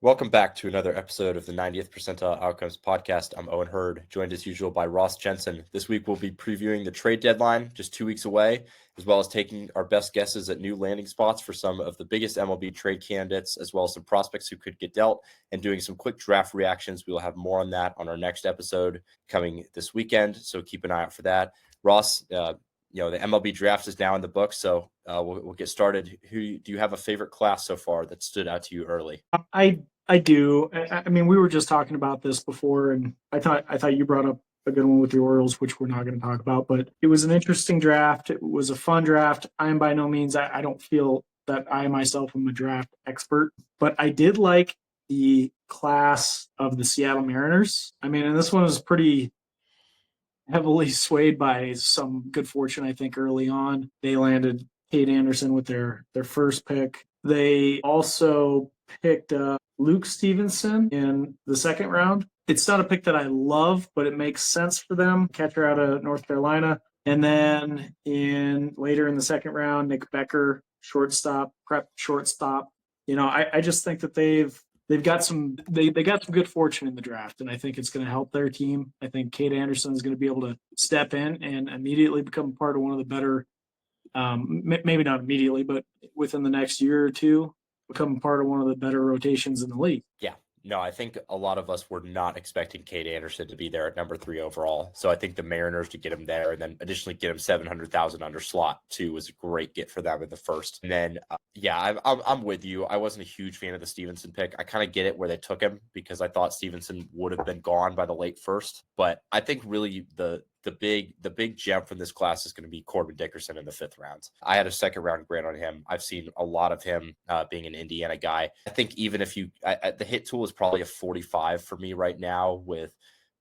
Welcome back to another episode of the 90th Percentile Outcomes podcast. I'm Owen Hurd, joined as usual by Ross Jensen. This week we'll be previewing the trade deadline, just 2 weeks away, as well as taking our best guesses at new landing spots for some of the biggest MLB trade candidates, as well as some prospects who could get dealt, and doing some quick draft reactions. We will have more on that on our next episode coming this weekend, so keep an eye out for that. Ross, the MLB draft is now in the book, so we'll get started. Do you have a favorite class so far that stood out to you early? I do. I mean, we were just talking about this before, and I thought you brought up a good one with the Orioles, which we're not going to talk about. But it was an interesting draft. It was a fun draft. I am by no means. I don't feel that I myself am a draft expert, but I did like the class of the Seattle Mariners. I mean, and this one was pretty heavily swayed by some good fortune, I think, early on. They landed Kate Anderson with their first pick. They also picked Luke Stevenson in the second round. It's not a pick that I love, but it makes sense for them. Catcher out of North Carolina. And then later in the second round, Nick Becker, shortstop, prep shortstop. I just think that they've got some they got some good fortune in the draft, and I think it's going to help their team. I think Kate Anderson is going to be able to step in and immediately become part of one of the better, maybe not immediately, but within the next year or two, become part of one of the better rotations in the league. Yeah. No, I think a lot of us were not expecting Kate Anderson to be there at number 3 overall. So I think the Mariners to get him there and then additionally get him 700,000 under slot too was a great get for them in the first. And then, I'm with you. I wasn't a huge fan of the Stevenson pick. I kind of get it where they took him because I thought Stevenson would have been gone by the late first. But I think really the big gem from this class is going to be Corbin Dickerson in the 5th round. I had a second round grade on him. I've seen a lot of him being an Indiana guy. I think even if the hit tool is probably a 45 for me right now with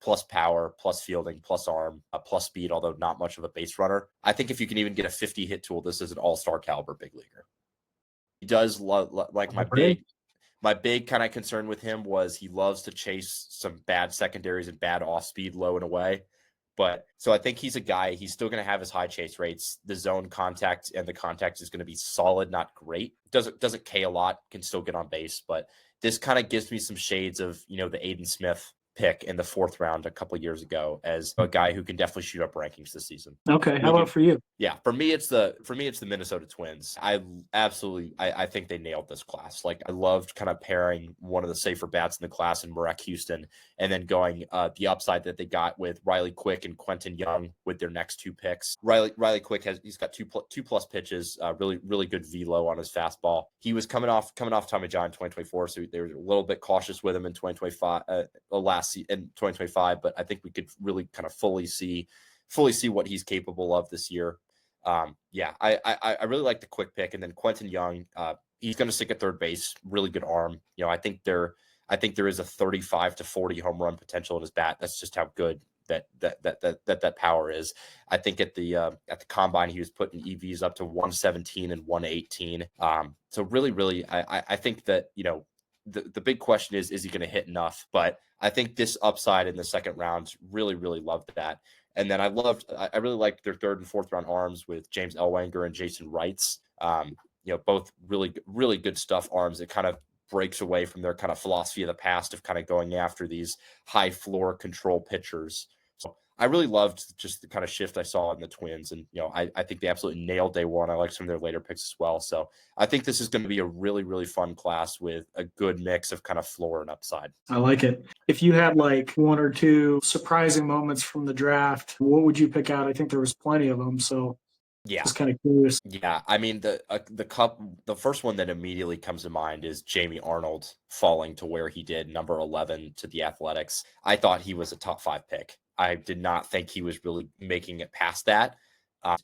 plus power, plus fielding, plus arm, plus speed, although not much of a base runner. I think if you can even get a 50 hit tool, this is an all-star caliber big leaguer. He does like my big kind of concern with him was he loves to chase some bad secondaries and bad off speed low and away. But so I think he's a guy, he's still going to have his high chase rates. The zone contact and the contact is going to be solid, not great. Doesn't K a lot, can still get on base. But this kind of gives me some shades of, the Aiden Smith pick in the 4th round a couple of years ago as a guy who can definitely shoot up rankings this season. Okay. How about for you? Yeah, for me it's the Minnesota Twins. I think they nailed this class. Like I loved kind of pairing one of the safer bats in the class in Marek Houston, and then going the upside that they got with Riley Quick and Quentin Young with their next 2 picks. Riley Quick he's got two plus pitches, really good velo on his fastball. He was coming off Tommy John in 2024, so they were a little bit cautious with him in 2025 in 2025, but I think we could really kind of fully see what he's capable of this year. I really like the Quick pick, and then Quentin Young. He's going to stick at third base. Really good arm. I think there is a 35 to 40 home run potential in his bat. That's just how good that power is. I think at the combine he was putting EVs up to 117 and 118. So really, I think that the big question is he going to hit enough? But I think this upside in the second round really loved that. And then I really liked their 3rd and 4th round arms with James Ellwanger and Jason Wrights. Both really good stuff arms. It kind of breaks away from their kind of philosophy of the past of kind of going after these high floor control pitchers. So I really loved just the kind of shift I saw in the Twins. And, I think they absolutely nailed day one. I like some of their later picks as well. So I think this is going to be a really fun class with a good mix of kind of floor and upside. I like it. If you had like 1 or 2 surprising moments from the draft, what would you pick out? I think there was plenty of them. So yeah, just kind of curious. Yeah, I mean the first one that immediately comes to mind is Jamie Arnold falling to where he did, number 11 to the Athletics. I thought he was a top 5 pick. I did not think he was really making it past that. I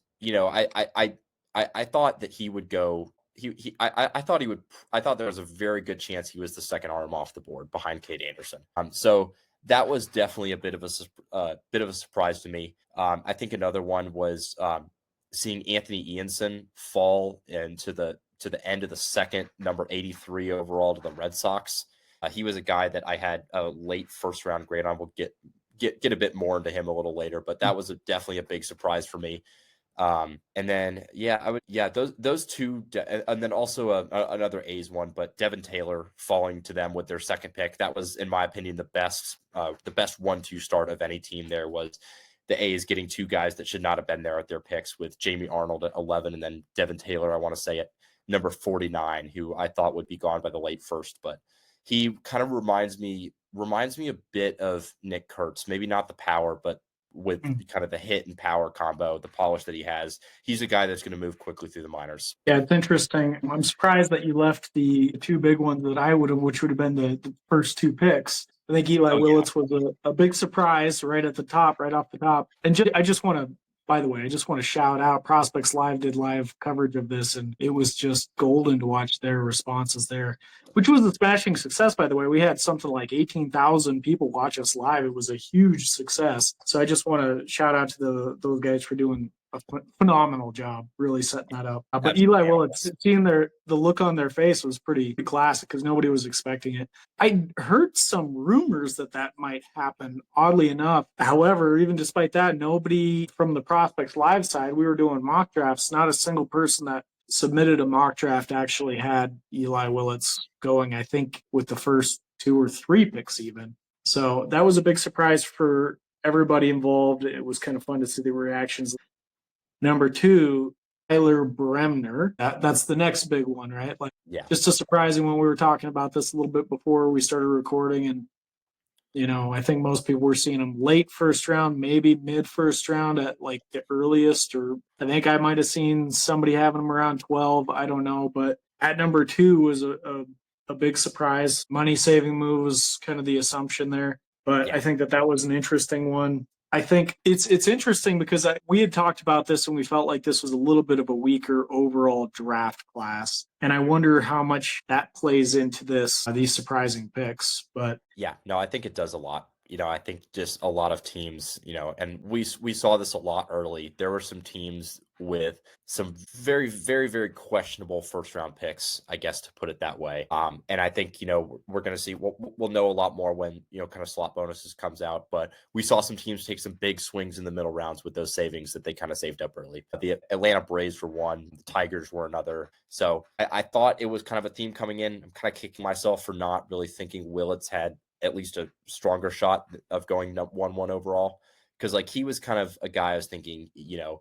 thought that he would go. I thought he would. I thought there was a very good chance he was the second arm off the board behind Kate Anderson. So that was definitely a bit of a surprise to me. I think another one was seeing Anthony Ianson fall into the end of the second, number 83 overall to the Red Sox. He was a guy that I had a late 1st round grade on. We'll get a bit more into him a little later, but that was definitely a big surprise for me. And then those two, and then also another A's one, but Devin Taylor falling to them with their second pick. That was, in my opinion, the best 1-2 start of any team. There was the A's getting two guys that should not have been there at their picks, with Jamie Arnold at 11 and then Devin Taylor, I want to say, at number 49, who I thought would be gone by the late first, but he kind of reminds me a bit of Nick Kurtz, maybe not the power, but with kind of the hit and power combo, the polish that he has. He's a guy that's going to move quickly through the minors. Yeah, it's interesting. I'm surprised that you left the two big ones that I would have, which would have been the first two picks. I think Eli Willits was a big surprise right at the top, right off the top. And I just want to, by the way, I just want to shout out Prospects Live did live coverage of this, and it was just golden to watch their responses there, which was a smashing success, by the way. We had something like 18,000 people watch us live. It was a huge success. So I just want to shout out to those guys for doing a phenomenal job really setting that up. But Eli Willits, seeing the look on their face was pretty classic because nobody was expecting it. I heard some rumors that might happen, oddly enough. However, even despite that, nobody from the Prospects Live side, we were doing mock drafts, not a single person that submitted a mock draft actually had Eli Willits going, I think, with the first 2 or 3 picks even. So that was a big surprise for everybody involved. It was kind of fun to see the reactions. Number 2, Tyler Bremner. That's the next big one, right? Like, just a surprising one. We were talking about this a little bit before we started recording, and I think most people were seeing him late first round, maybe mid first round at like the earliest, or I think I might have seen somebody having him around 12. I don't know, but at number 2 was a big surprise. Money saving move was kind of the assumption there, but I think that was an interesting one. I think it's interesting because we had talked about this and we felt like this was a little bit of a weaker overall draft class. And I wonder how much that plays into these surprising picks. But I think it does a lot. I think just a lot of teams, and we saw this a lot early. There were some teams with some very, very, very questionable first round picks, I guess, to put it that way. And I think, we're going to see, we'll know a lot more when, kind of slot bonuses comes out, but we saw some teams take some big swings in the middle rounds with those savings that they kind of saved up early. The Atlanta Braves were one, the Tigers were another. So I thought it was kind of a theme coming in. I'm kind of kicking myself for not really thinking Willits had at least a stronger shot of going 1-1 overall. Because he was kind of a guy I was thinking,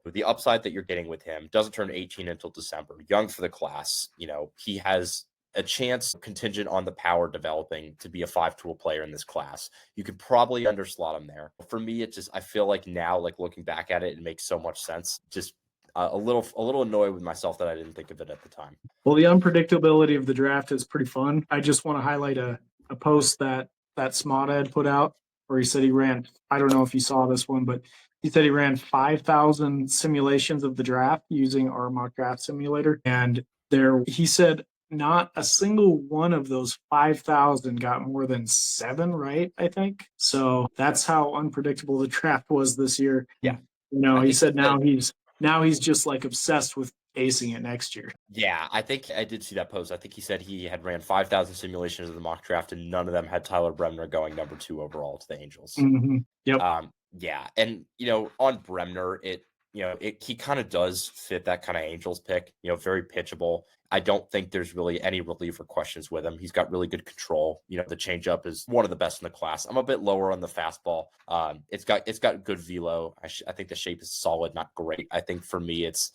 with the upside that you're getting with him, doesn't turn 18 until December, young for the class, he has a chance contingent on the power developing to be a 5-tool player in this class. You could probably underslot him there. For me, I feel like now, looking back at it, it makes so much sense. Just a little annoyed with myself that I didn't think of it at the time. Well, the unpredictability of the draft is pretty fun. I just want to highlight a post that Smata had put out where he said he ran, I don't know if you saw this one, but he said he ran 5,000 simulations of the draft using our mock draft simulator. And he said not a single one of those 5,000 got more than 7 right, I think. So that's how unpredictable the draft was this year. Yeah. He said now he's just obsessed with acing it next year. Yeah, I think I did see that post. I think he said he had ran 5,000 simulations of the mock draft, and none of them had Tyler Bremner going number 2 overall to the Angels. Mm-hmm. Yep. And on Bremner, he kind of does fit that kind of Angels pick. Very pitchable. I don't think there's really any reliever questions with him. He's got really good control. The changeup is one of the best in the class. I'm a bit lower on the fastball. It's got good velo. I think the shape is solid, not great. I think for me, it's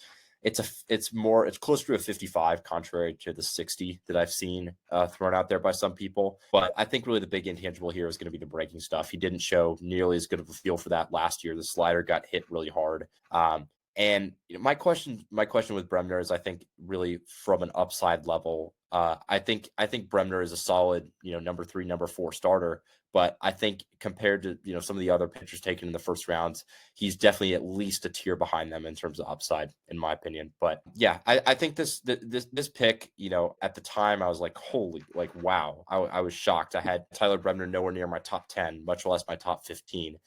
closer to a 55, contrary to the 60 that I've seen thrown out there by some people. But I think really the big intangible here is going to be the breaking stuff. He didn't show nearly as good of a feel for that last year. The slider got hit really hard. And my question with Bremner is, I think really from an upside level, I think Bremner is a solid, number 3, number 4 starter. But I think compared to, some of the other pitchers taken in the first rounds, he's definitely at least a tier behind them in terms of upside, in my opinion. But yeah, I think this pick, at the time I was like, holy, wow. I was shocked. I had Tyler Bremner nowhere near my top 10, much less my top 15.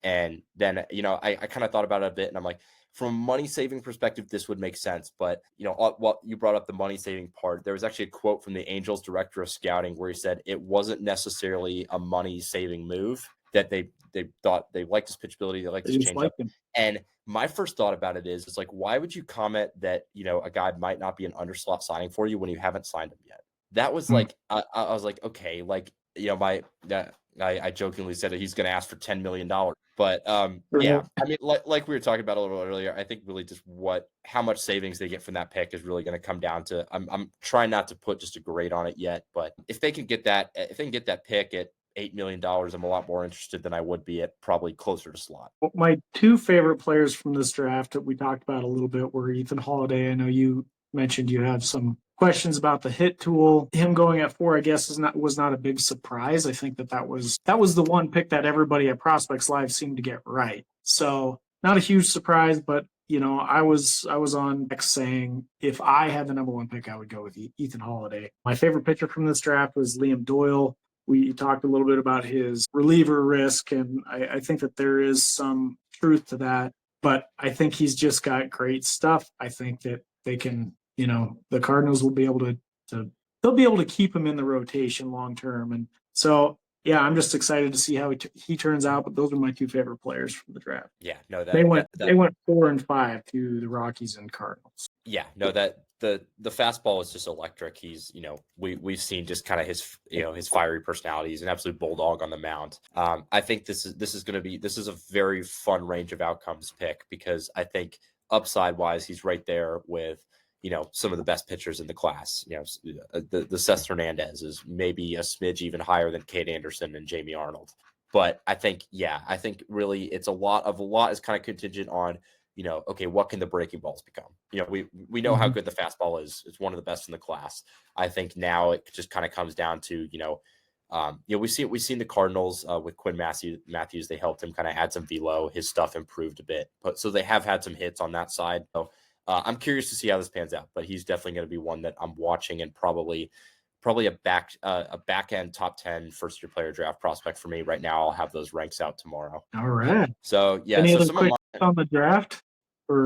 And then, I kind of thought about it a bit, and I'm like, from a money saving perspective, this would make sense. But, what you brought up the money saving part, there was actually a quote from the Angels director of scouting where he said it wasn't necessarily a money saving move. that they thought they liked his pitchability, they liked They his just changeup. like him. And my first thought about it is, it's like, why would you comment that, a guy might not be an underslot signing for you when you haven't signed him yet? That was Mm. like, I was like, okay, like, I jokingly said that he's going to ask for $10 million. But yeah, Right. I mean, like we were talking about a little earlier, I think really just how much savings they get from that pick is really going to come down to. I'm trying not to put just a grade on it yet, but if they can get that pick at $8 million, I'm a lot more interested than I would be at probably closer to slot. Well, my two favorite players from this draft that we talked about a little bit were Ethan Holiday. I know you mentioned you have some questions about the hit tool. Him going at 4, I guess, was not a big surprise. I think that was the one pick that everybody at Prospects Live seemed to get right. So not a huge surprise, but I was on X saying if I had the number 1 pick, I would go with Ethan Holiday. My favorite pitcher from this draft was Liam Doyle. We talked a little bit about his reliever risk, and I think that there is some truth to that. But I think he's just got great stuff. I think that they can, the Cardinals will be able they'll be able to keep him in the rotation long term. And so, yeah, I'm just excited to see how he turns out. But those are my two favorite players from the draft. Yeah, no, They went 4 and 5 to the Rockies and Cardinals. Yeah, no, that the fastball is just electric. He's, we've seen just kind of his, his fiery personality. He's an absolute bulldog on the mound. I think this is a very fun range of outcomes pick, because I think upside wise, he's right there with, some of the best pitchers in the class. The Seth Hernandez is maybe a smidge even higher than Cade Anderson and Jamie Arnold. But I think really it's a lot is kind of contingent on, okay, what can the breaking balls become? We know how good the fastball is. It's one of the best in the class. I think now it just kind of comes down to, we've seen the Cardinals with Quinn Matthews. They helped him kind of add some velo. His stuff improved a bit, but so they have had some hits on that side. So I'm curious to see how this pans out. But he's definitely going to be one that I'm watching, and probably a back end top 10 first year player draft prospect for me right now. I'll have those ranks out tomorrow. All right. So yeah, Any so other some quick of on the draft?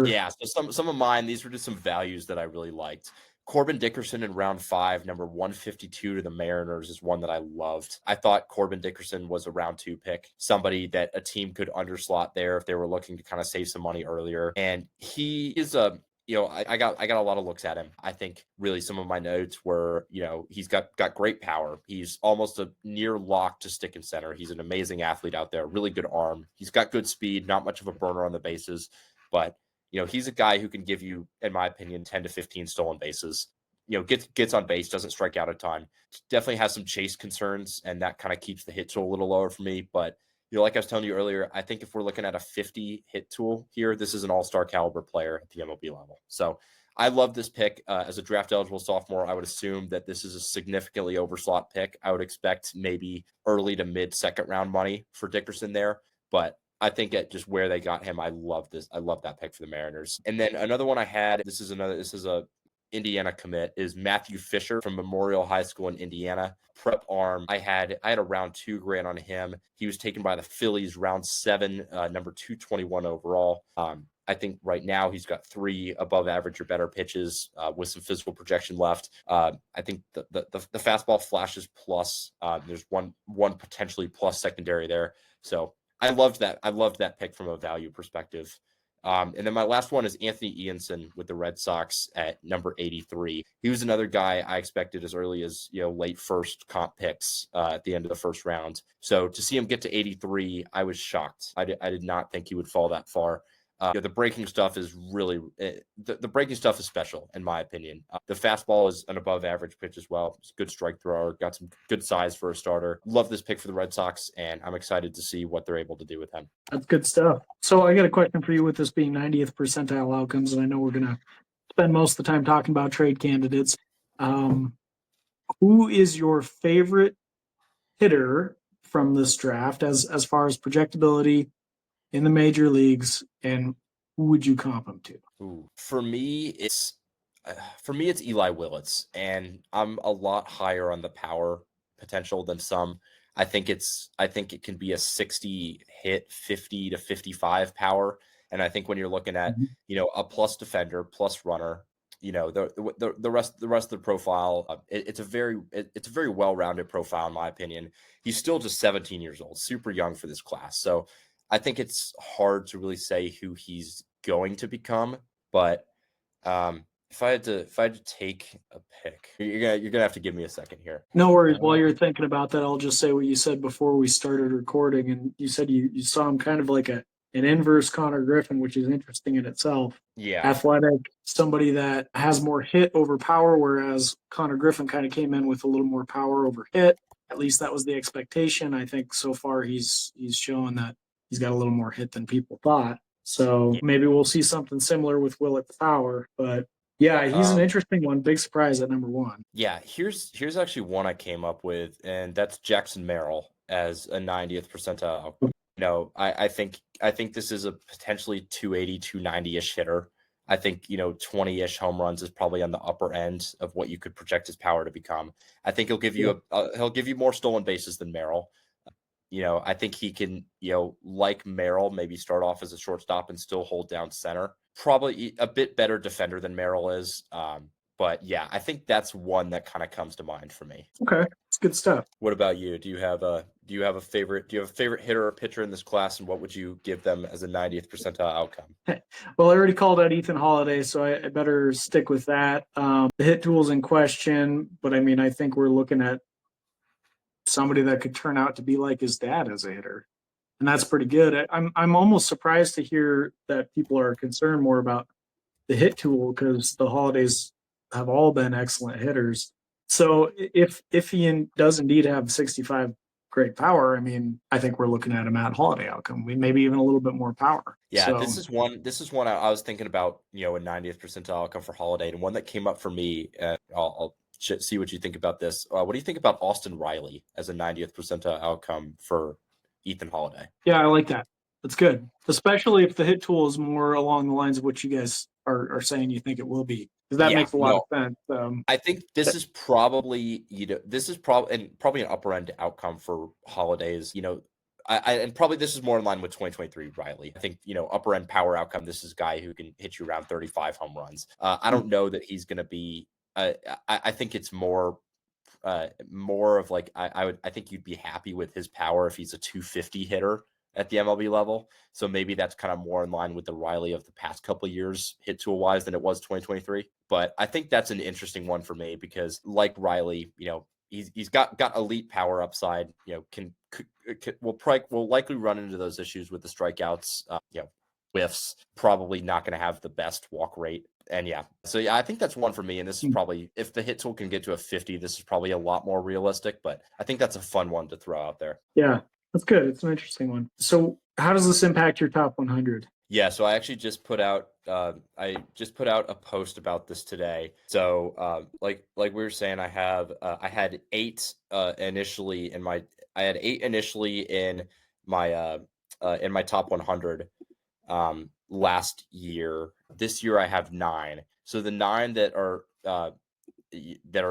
yeah, so some of mine, these were just some values that I really liked. Corbin Dickerson in round 5, number 152 to the Mariners, is one that I loved. I thought Corbin Dickerson was a round 2 pick, somebody that a team could underslot there if they were looking to kind of save some money earlier. And he is I got a lot of looks at him. I think really some of my notes were, he's got great power. He's almost a near lock to stick in center. He's an amazing athlete out there, really good arm. He's got good speed, not much of a burner on the bases, but he's a guy who can give you, in my opinion, 10 to 15 stolen bases. Gets on base, doesn't strike out a ton. Definitely has some chase concerns, and that kind of keeps the hit tool a little lower for me. But like I was telling you earlier, I think if we're looking at a 50 hit tool here, this is an all-star caliber player at the MLB level. So I love this pick. As a draft eligible sophomore, I would assume that this is a significantly overslot pick. I would expect maybe early to mid second round money for Dickerson there, but I think at just where they got him, I love this. I love that pick for the Mariners. And then another one I had, this is a Indiana commit, is Matthew Fisher from Memorial High School in Indiana. Prep arm. I had a round 2 grade on him. He was taken by the Phillies round 7, number 221 overall. I think right now he's got 3 above average or better pitches with some physical projection left. I think the fastball flashes plus. There's one potentially plus secondary there. So I loved that. I loved that pick from a value perspective. And then my last one is Anthony Ianson with the Red Sox at number 83. He was another guy I expected as early as, late first comp picks at the end of the first round. So to see him get to 83, I was shocked. I did not think he would fall that far. The breaking stuff is really the breaking stuff is special in my opinion. The fastball is an above average pitch as well. It's a good strike thrower, got some good size for a starter. Love this pick for the Red Sox, and I'm excited to see what they're able to do with him. That's good stuff. So I got a question for you with this being 90th percentile outcomes, and I know we're going to spend most of the time talking about trade candidates. Who is your favorite hitter from this draft as far as projectability in the major leagues, and who would you comp him to? Ooh, for me, it's Eli Willits, and I'm a lot higher on the power potential than some. I think it can be a 60 hit, 50 to 55 power. And I think when you're looking at, a plus defender, plus runner, the rest of the profile, it's a very well-rounded profile in my opinion. He's still just 17 years old, super young for this class. So I think it's hard to really say who he's going to become. But if I had to take a pick, you're gonna have to give me a second here. No worries. While you're thinking about that, I'll just say what you said before we started recording. And you said you saw him kind of like an inverse Connor Griffin, which is interesting in itself. Yeah, Athletic, somebody that has more hit over power, whereas Connor Griffin kind of came in with a little more power over hit. At least that was the expectation. I think so far he's shown that he's got a little more hit than people thought. So yeah. maybe we'll see something similar with Willett Power. But yeah, he's an interesting one. Big surprise at number one. Yeah, here's actually one I came up with, and that's Jackson Merrill as a 90th percentile. I think this is a potentially 280, 290-ish hitter. I think, 20-ish home runs is probably on the upper end of what you could project his power to become. I think he'll give you he'll give you more stolen bases than Merrill. I think he can, like Merrill, maybe start off as a shortstop and still hold down center. Probably a bit better defender than Merrill is. But yeah, I think that's one that kind of comes to mind for me. Okay, it's good stuff. What about you? Do you have a favorite hitter or pitcher in this class, and what would you give them as a 90th percentile outcome? Well, I already called out Ethan Holiday, so I better stick with that. The hit tool's in question, but I mean, I think we're looking at somebody that could turn out to be like his dad as a hitter, and that's pretty good. I'm almost surprised to hear that people are concerned more about the hit tool because the Holidays have all been excellent hitters. So if he does indeed have 65 great power, I mean, I think we're looking at a Matt Holiday outcome. We maybe even a little bit more power. Yeah, So, this is one I was thinking about, a 90th percentile outcome for Holiday, and one that came up for me. I'll see what you think about this. What do you think about Austin Riley as a 90th percentile outcome for Ethan Holiday? yeah, I like that. That's good, especially if the hit tool is more along the lines of what you guys are saying you think it will be, because that makes a lot of sense. I think this is probably, probably an upper end outcome for Holidays. And probably this is more in line with 2023 Riley. I think, upper end power outcome. This is a guy who can hit you around 35 home runs. I don't know that he's going to be. I think it's more of like I think you'd be happy with his power if he's a 250 hitter at the MLB level. So maybe that's kind of more in line with the Riley of the past couple of years hit tool wise than it was 2023. But I think that's an interesting one for me because like Riley, he's got elite power upside, will likely run into those issues with the strikeouts, whiffs, probably not going to have the best walk rate. And I think that's one for me. And this is probably, if the hit tool can get to a 50, this is probably a lot more realistic, but I think that's a fun one to throw out there. Yeah, that's good. It's an interesting one. So how does this impact your top 100? Yeah, so I actually just put out a post about this today. So like we were saying, I had eight initially in my top 100 last year. This year I have 9. So the 9 that are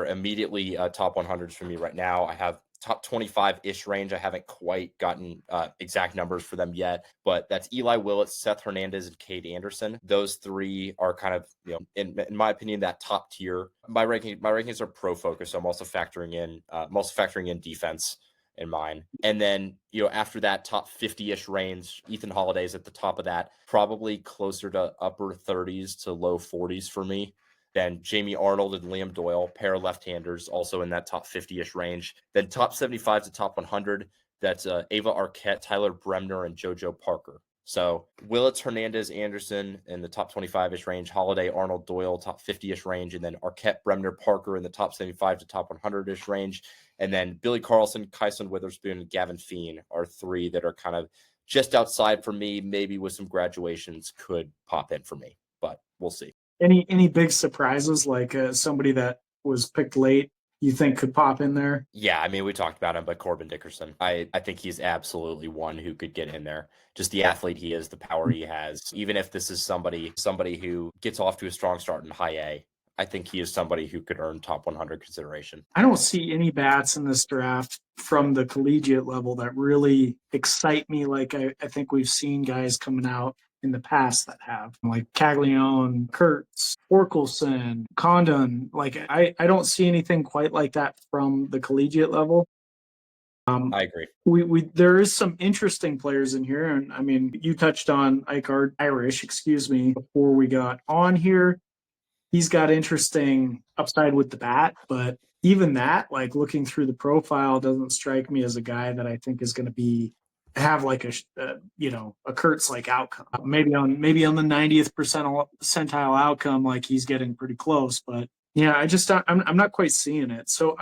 immediately top 100s for me right now, I have top 25-ish range. I haven't quite gotten exact numbers for them yet, but that's Eli Willett, Seth Hernandez, and Cade Anderson. Those 3 are kind of, in my opinion, that top tier. My rankings are pro focus, so I'm also factoring in defense in mine. And then, after that top 50-ish range, Ethan Holiday's at the top of that, probably closer to upper 30s to low 40s for me. Then Jamie Arnold and Liam Doyle, pair of left-handers, also in that top 50-ish range. Then top 75 to top 100, that's Ava Arquette, Tyler Bremner, and JoJo Parker. So Willits, Hernandez, Anderson in the top 25-ish range, Holiday, Arnold, Doyle, top 50-ish range, and then Arquette, Bremner, Parker in the top 75 to top 100-ish range. And then Billy Carlson, Kyson Witherspoon, and Gavin Feen are 3 that are kind of just outside for me, maybe with some graduations could pop in for me, but we'll see. Any big surprises, like somebody that was picked late you think could pop in there? Yeah, I mean, we talked about him, but Corbin Dickerson. I think he's absolutely one who could get in there. Just the athlete he is, the power he has. Even if this is somebody who gets off to a strong start in high A, I think he is somebody who could earn top 100 consideration. I don't see any bats in this draft from the collegiate level that really excite me like I think we've seen guys coming out in the past that have, like Caglione, Kurtz, Orkelson, Condon. Like I don't see anything quite like that from the collegiate level. I agree. We there is some interesting players in here, and I mean, you touched on Irish, excuse me, before we got on here. He's got interesting upside with the bat, but even that, like looking through the profile, doesn't strike me as a guy that I think is going to be have like a Kurtz like outcome. Maybe on the 90th percentile outcome, like he's getting pretty close, but yeah, I'm not quite seeing it. So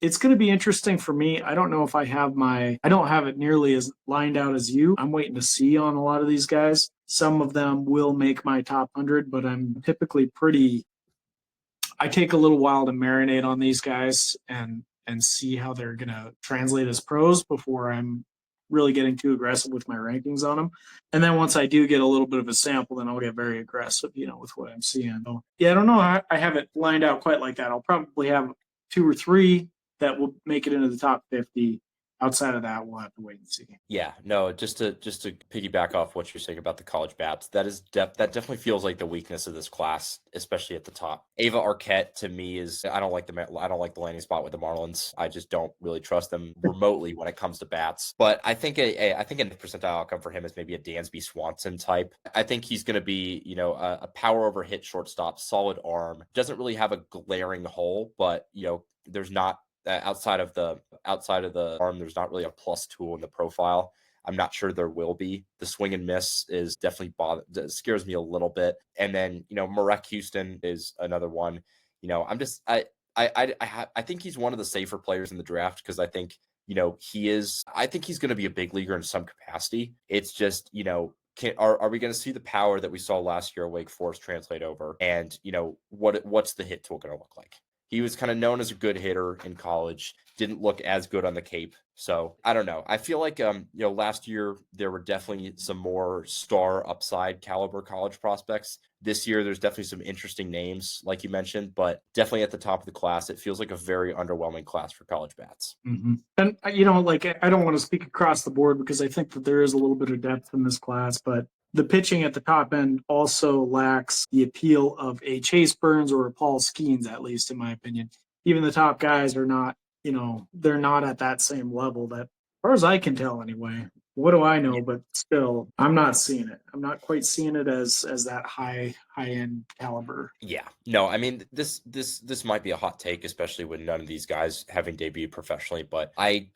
it's going to be interesting for me. I don't know if I don't have it nearly as lined out as you. I'm waiting to see on a lot of these guys. Some of them will make my top 100, but I'm typically I take a little while to marinate on these guys and see how they're going to translate as pros before I'm really getting too aggressive with my rankings on them. And then once I do get a little bit of a sample, then I'll get very aggressive, with what I'm seeing. So, yeah, I don't know. I have it lined out quite like that. I'll probably have 2 or 3 that will make it into the top 50. Outside of that, we'll have to wait and see. Yeah, no, just to piggyback off what you're saying about the college bats, that definitely feels like the weakness of this class, especially at the top. Ava Arquette to me is I don't like the landing spot with the Marlins. I just don't really trust them remotely when it comes to bats. But I think a percentile outcome for him is maybe a Dansby Swanson type. I think he's going to be a power over hit shortstop, solid arm. Doesn't really have a glaring hole, but there's not. Outside of the arm, there's not really a plus tool in the profile. I'm not sure there will be. The swing and miss is definitely scares me a little bit. And then Marek Houston is another one. I think he's one of the safer players in the draft because I think I think he's going to be a big leaguer in some capacity. It's just are we going to see the power that we saw last year at Wake Forest translate over? And what's the hit tool going to look like? He was kind of known as a good hitter in college, didn't look as good on the Cape. So I don't know. I feel like, last year there were definitely some more star upside caliber college prospects. This year, there's definitely some interesting names, like you mentioned, but definitely at the top of the class, it feels like a very underwhelming class for college bats. Mm-hmm. And, I don't want to speak across the board because I think that there is a little bit of depth in this class, but the pitching at the top end also lacks the appeal of a Chase Burns or a Paul Skeens, at least in my opinion. Even the top guys are not, they're not at that same level that, as far as I can tell anyway. What do I know? But still, I'm not seeing it. I'm not quite seeing it as that high end caliber. Yeah, no, I mean this might be a hot take, especially with none of these guys having debuted professionally. But I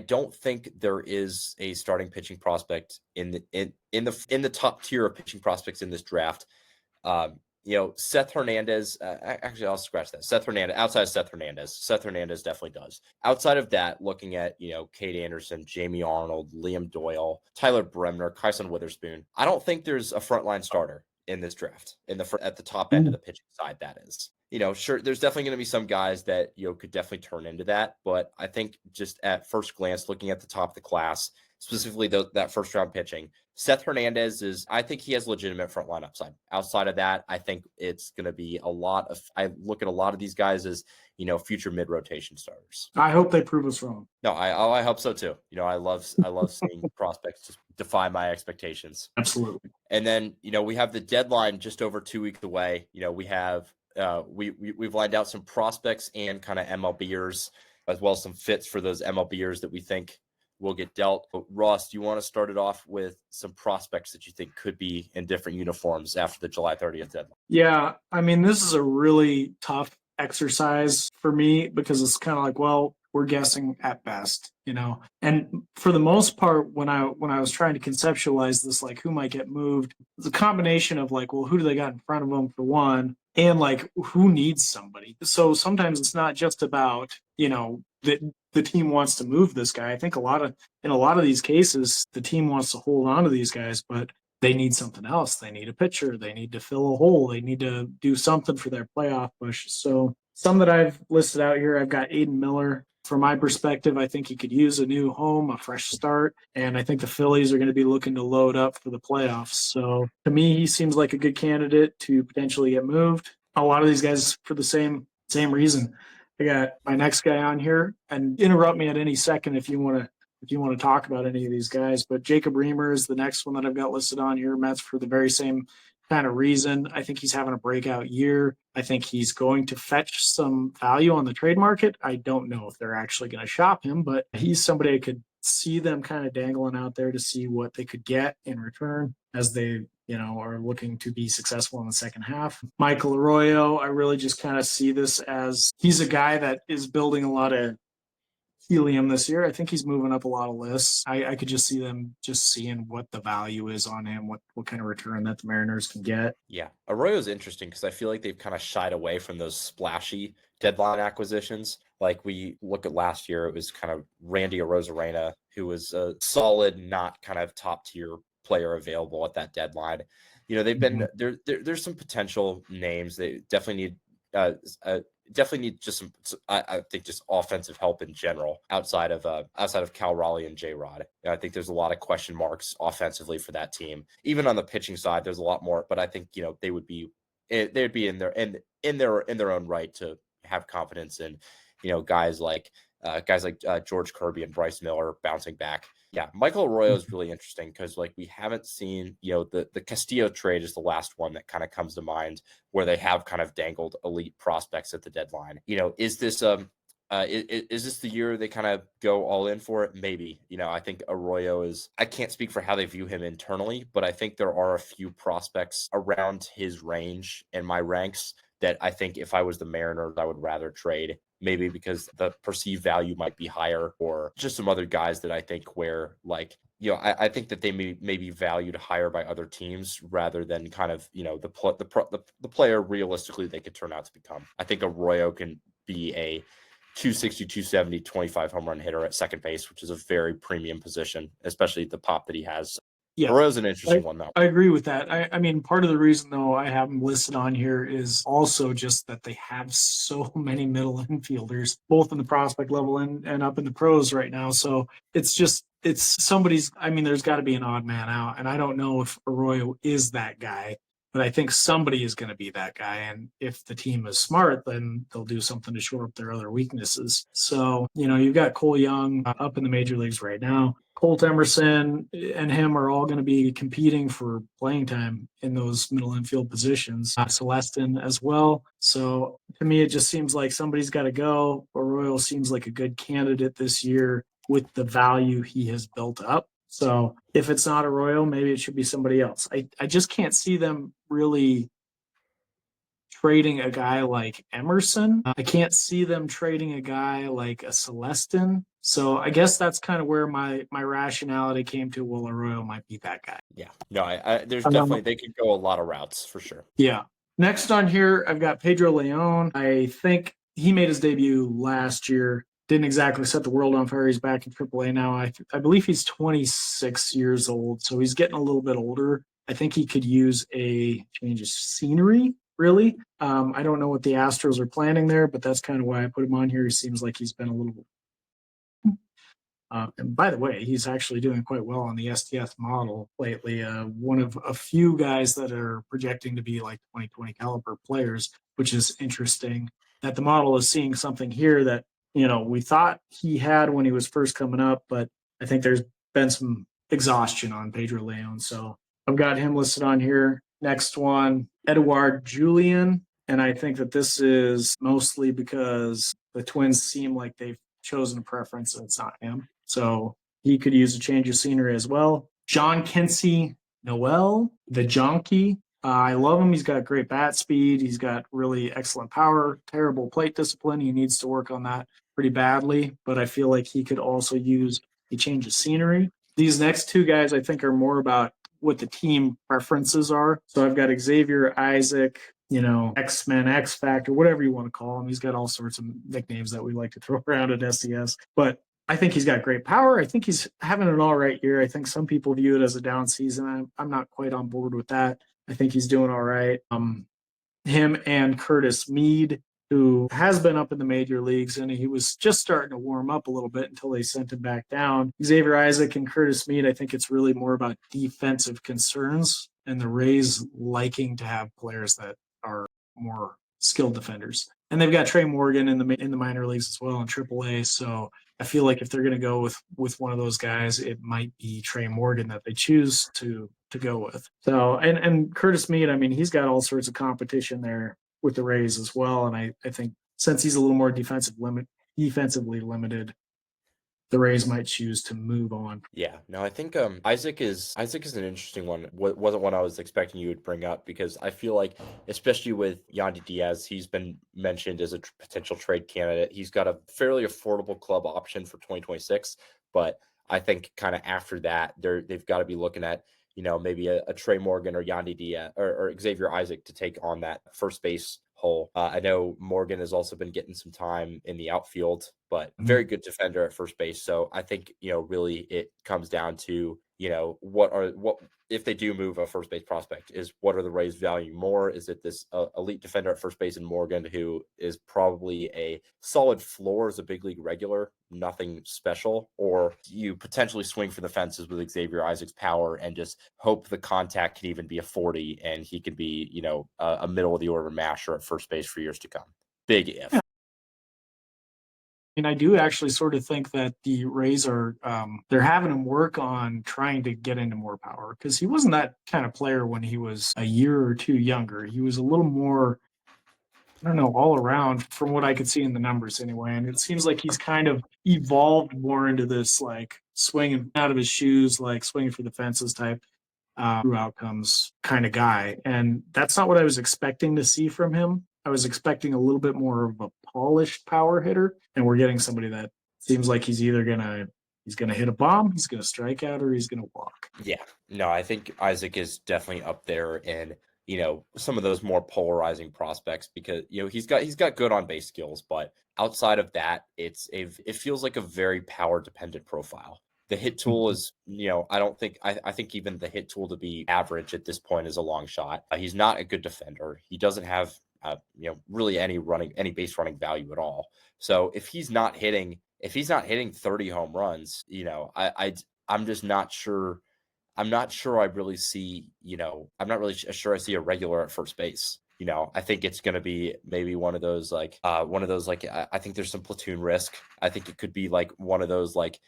don't think there is a starting pitching prospect in the top tier of pitching prospects in this draft. Seth Hernandez, actually, I'll scratch that. Seth Hernandez, outside of Seth Hernandez definitely does. Outside of that, looking at, Kate Anderson, Jamie Arnold, Liam Doyle, Tyler Bremner, Kyson Witherspoon, I don't think there's a frontline starter in this draft at the top end of the pitching side. That is, sure, there's definitely going to be some guys that, could definitely turn into that. But I think just at first glance, looking at the top of the class, specifically that first round pitching, Seth Hernandez I think he has legitimate frontline upside. Outside of that, I think it's going to be I look at a lot of these guys as, future mid-rotation starters. I hope they prove us wrong. No, I hope so too. I love seeing prospects just defy my expectations. Absolutely. And then, we have the deadline just over 2 weeks away. We have, we've lined out some prospects and kind of MLBers, as well as some fits for those MLBers that we think will get dealt. But Ross, do you want to start it off with some prospects that you think could be in different uniforms after the July 30th deadline? Yeah, I mean, this is a really tough exercise for me because it's kind of like, well, we're guessing at best, And for the most part, when I was trying to conceptualize this, like who might get moved, it's a combination of like, well, who do they got in front of them for one, and like who needs somebody. So sometimes it's not just about, the team wants to move this guy. I think in a lot of these cases, the team wants to hold on to these guys, but they need something else. They need a pitcher. They need to fill a hole. They need to do something for their playoff push. So some that I've listed out here, I've got Aiden Miller. From my perspective, I think he could use a new home, a fresh start, and I think the Phillies are going to be looking to load up for the playoffs. So to me, he seems like a good candidate to potentially get moved. A lot of these guys for the same reason. I got my next guy on here, and interrupt me at any second if you want to if you want to talk about any of these guys. But Jacob Reamer is the next one that I've got listed on here. Mets for the very same kind of reason. I think he's having a breakout year. I think he's going to fetch some value on the trade market. I don't know if they're actually going to shop him, but he's somebody I could see them kind of dangling out there to see what they could get in return as they, are looking to be successful in the second half. Michael Arroyo, I really just kind of see this as he's a guy that is building a lot of helium this year. I think he's moving up a lot of lists. I could just see them just seeing what the value is on him, what kind of return that the Mariners can get. Yeah, Arroyo's interesting because I feel like they've kind of shied away from those splashy deadline acquisitions. Like we look at last year, it was kind of Randy Arozarena, who was a solid, not kind of top tier player available at that deadline. They've been there's some potential names. They definitely need just some, I think, just offensive help in general outside of Cal Raleigh and J Rod. I think there's a lot of question marks offensively for that team. Even on the pitching side, there's a lot more, but I think they'd be in their own right to have confidence in guys like George Kirby and Bryce Miller bouncing back. Yeah, Michael Arroyo is really interesting because we haven't seen, the Castillo trade is the last one that kind of comes to mind where they have kind of dangled elite prospects at the deadline. Is this the year they kind of go all in for it? Maybe. I think Arroyo I can't speak for how they view him internally, but I think there are a few prospects around his range in my ranks that I think if I was the Mariners, I would rather trade, maybe because the perceived value might be higher, or just some other guys that I think where I think that they may be valued higher by other teams rather than kind of, the player realistically they could turn out to become. I think Arroyo can be a 260, 270, 25 home run hitter at second base, which is a very premium position, especially the pop that he has. Yeah, Arroyo's an interesting one, though. I agree with that. I mean, part of the reason, though, I have them listed on here is also just that they have so many middle infielders, both in the prospect level and up in the pros right now. So it's somebody's, I mean, there's got to be an odd man out. And I don't know if Arroyo is that guy, but I think somebody is going to be that guy. And if the team is smart, then they'll do something to shore up their other weaknesses. So, you've got Cole Young up in the major leagues right now. Colt Emerson and him are all going to be competing for playing time in those middle infield positions. Celestin as well. So to me, it just seems like somebody's got to go. Arroyo seems like a good candidate this year with the value he has built up. So if it's not Arroyo, maybe it should be somebody else. I just can't see them really trading a guy like Emerson. I can't see them trading a guy like a Celestin. So I guess that's kind of where my rationality came to. Well, Arroyo might be that guy. Yeah, no, there's definitely, they could go a lot of routes for sure. Yeah. Next on here, I've got Pedro Leon. I think he made his debut last year. Didn't exactly set the world on fire. He's back in AAA now. I believe he's 26 years old, so he's getting a little bit older. I think he could use a change of scenery, really. I don't know what the Astros are planning there, but that's kind of why I put him on here. He seems like he's been a little and by the way, he's actually doing quite well on the STS model lately. One of a few guys that are projecting to be like 2020 caliber players, which is interesting that the model is seeing something here that, we thought he had when he was first coming up, but I think there's been some exhaustion on Pedro Leon. So I've got him listed on here. Next one, Edouard Julien. And I think that this is mostly because the Twins seem like they've chosen a preference and it's not him. So he could use a change of scenery as well. John Quincy Noel, the Jonky. I love him. He's got great bat speed. He's got really excellent power, terrible plate discipline. He needs to work on that pretty badly, but I feel like he could also use a change of scenery. These next two guys, I think, are more about what the team preferences are. So I've got Xavier Isaac, X-Men, X Factor, whatever you want to call him. He's got all sorts of nicknames that we like to throw around at SES. But I think he's got great power. I think he's having an all right year. I think some people view it as a down season. I'm not quite on board with that. I think he's doing all right. Him and Curtis Mead, who has been up in the major leagues, and he was just starting to warm up a little bit until they sent him back down. Xavier Isaac and Curtis Mead, I think it's really more about defensive concerns and the Rays liking to have players that are more skilled defenders. And they've got Trey Morgan in the minor leagues as well in AAA. So I feel like if they're going to go with one of those guys, it might be Trey Morgan that they choose to go with. So and Curtis Mead, I mean, he's got all sorts of competition there with the Rays as well. And I think since he's a little more defensively limited, the Rays might choose to move on. Yeah, no, I think Isaac is an interesting one. Wasn't one I was expecting you would bring up because I feel like, especially with Yandy Diaz, he's been mentioned as a potential trade candidate. He's got a fairly affordable club option for 2026, but I think kind of after that, they've got to be looking at maybe a Trey Morgan or Yandy Diaz or Xavier Isaac to take on that first base hole. I know Morgan has also been getting some time in the outfield, but very good defender at first base. So I think, really it comes down to, what if they do move a first base prospect, is what are the Rays valuing more? Is it this elite defender at first base in Morgan, who is probably a solid floor as a big league regular, nothing special, or you potentially swing for the fences with Xavier Isaac's power and just hope the contact can even be a 40 and he can be, a middle of the order masher at first base for years to come. Big if. And I do actually sort of think that the Rays are they're having him work on trying to get into more power, because he wasn't that kind of player when he was a year or two younger. He was a little more, I don't know, all around from what I could see in the numbers anyway. And it seems like he's kind of evolved more into this like swinging out of his shoes, like swinging for the fences type true outcomes kind of guy. And that's not what I was expecting to see from him. I was expecting a little bit more of a polished power hitter, and we're getting somebody that seems like he's either he's gonna hit a bomb, he's gonna strike out, or he's gonna walk. Yeah, no, I think Isaac is definitely up there in, some of those more polarizing prospects because, he's got good on base skills, but outside of that, it feels like a very power dependent profile. The hit tool is, I think even the hit tool to be average at this point is a long shot. He's not a good defender. He doesn't have, really any base running value at all. So if he's not hitting 30 home runs, I'm just not sure. I'm not sure I really see, I'm not really sure I see a regular at first base. I think it's going to be maybe one of those like, I think there's some platoon risk. I think it could be like one of those like,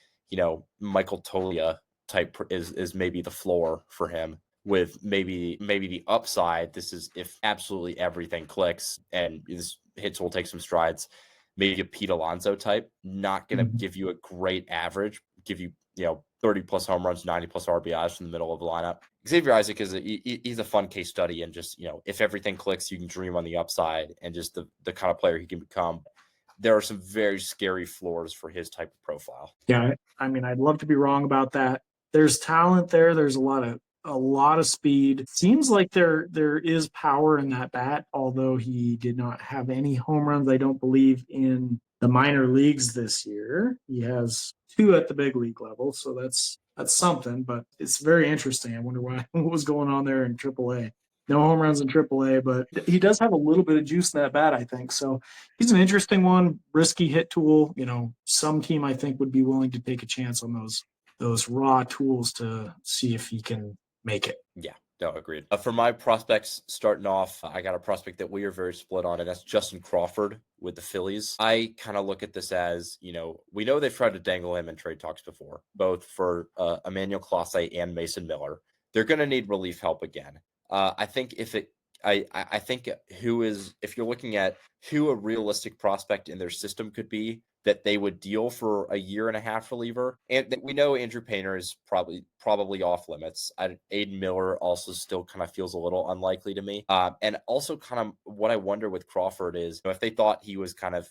Michael Tolia type is maybe the floor for him, with maybe the upside. This is if absolutely everything clicks and this hits will take some strides. Maybe a Pete Alonso type, not going to give you a great average, give you, 30 plus home runs, 90 plus RBIs from the middle of the lineup. Xavier Isaac he's a fun case study, and just, if everything clicks, you can dream on the upside and just the kind of player he can become. There are some very scary floors for his type of profile. Yeah, I mean, I'd love to be wrong about that. There's talent there. There's a lot of speed. Seems like there is power in that bat, although he did not have any home runs, I don't believe, in the minor leagues this year. He has 2 at the big league level, so that's something. But it's very interesting. I wonder what was going on there in AAA. No home runs in AAA, but he does have a little bit of juice in that bat, I think. So he's an interesting one, risky hit tool. Some team I think would be willing to take a chance on those raw tools to see if he can make it. Yeah, no, agreed. For my prospects starting off, I got a prospect that we are very split on, and that's Justin Crawford with the Phillies. I kind of look at this as, we know they've tried to dangle him in trade talks before, both for Emmanuel Clase and Mason Miller. They're going to need relief help again. I think I think if you're looking at who a realistic prospect in their system could be that they would deal for a year and a half reliever, and we know Andrew Painter is probably off limits. Aiden Miller also still kind of feels a little unlikely to me. And also kind of what I wonder with Crawford is, if they thought he was kind of,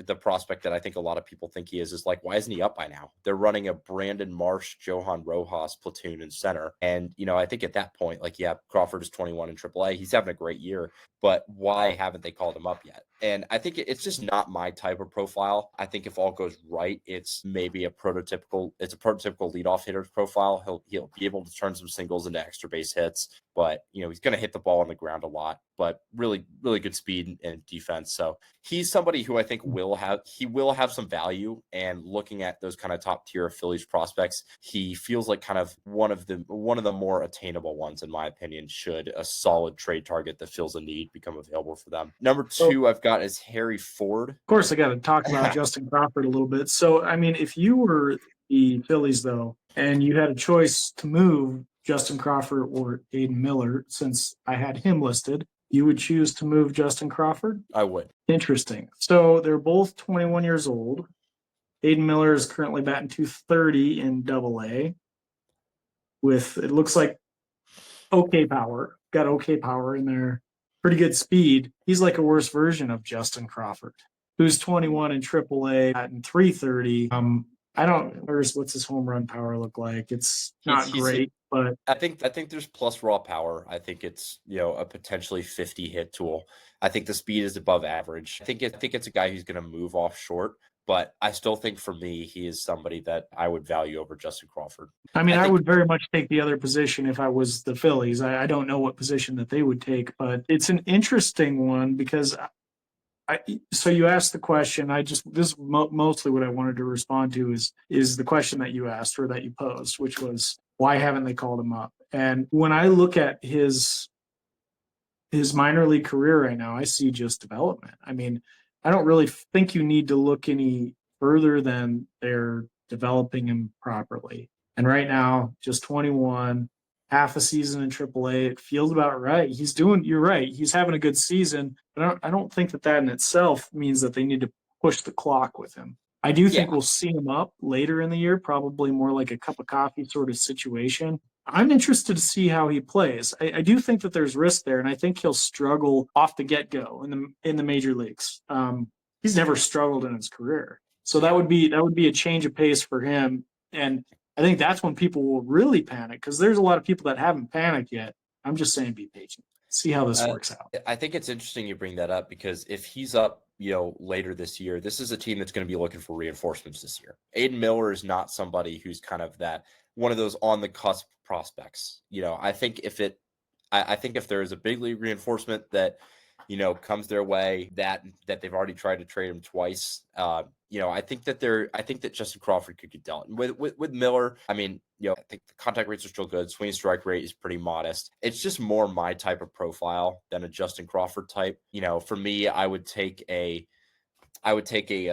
the prospect that I think a lot of people think he is like, why isn't he up by now? They're running a Brandon Marsh, Johan Rojas platoon in center. And, I think at that point, like, yeah, Crawford is 21 in AAA. He's having a great year, but why haven't they called him up yet? And I think it's just not my type of profile. I think if all goes right, it's maybe a prototypical leadoff hitter's profile. He'll be able to turn some singles into extra base hits, but he's going to hit the ball on the ground a lot, but really, really good speed and defense. So he's somebody who I think will have some value. And looking at those kind of top tier Phillies prospects, he feels like kind of one of the more attainable ones, in my opinion, should a solid trade target that fills a need become available for them. Number two I've got is Harry Ford. Of course, I got to talk about Justin Crawford a little bit. So, I mean, if you were the Phillies, though, and you had a choice to move Justin Crawford or Aiden Miller, since I had him listed, you would choose to move Justin Crawford? I would. Interesting. So they're both 21 years old. Aiden Miller is currently batting .230 in Double-A with, it looks like, okay power. Got okay power in there. Pretty good speed. He's like a worse version of Justin Crawford, who's 21 in AAA batting .330. I don't know what's his home run power look like. It's not great, but I think there's plus raw power. I think it's a potentially 50 hit tool. I think the speed is above average. I think it's a guy who's going to move off short, but I still think for me he is somebody that I would value over Justin Crawford. I mean, I would very much take the other position if I was the Phillies. I don't know what position that they would take, but it's an interesting one because so you asked the question. This is mostly what I wanted to respond to is the question that you asked or that you posed, which was why haven't they called him up? And when I look at his minor league career right now, I see just development. I mean, I don't really think you need to look any further than they're developing him properly. And right now, just 21, half a season in AAA, it feels about right. You're right. He's having a good season, but I don't think that in itself means that they need to push the clock with him. I do think we'll see him up later in the year, probably more like a cup of coffee sort of situation. I'm interested to see how he plays. I do think that there's risk there, and I think he'll struggle off the get-go in the major leagues. He's never struggled in his career, so that would be a change of pace for him. And I think that's when people will really panic because there's a lot of people that haven't panicked yet. I'm just saying, be patient, see how this works out. I think it's interesting you bring that up because if he's up, later this year, this is a team that's going to be looking for reinforcements this year. Aiden Miller is not somebody who's kind of one of those on the cusp prospects. I think if there is a big league reinforcement that comes their way that they've already tried to trade him twice, I think that Justin Crawford could get dealt. And with Miller, I mean, I think the contact rates are still good. Swing strike rate is pretty modest. It's just more my type of profile than a Justin Crawford type. For me, I would take a 50.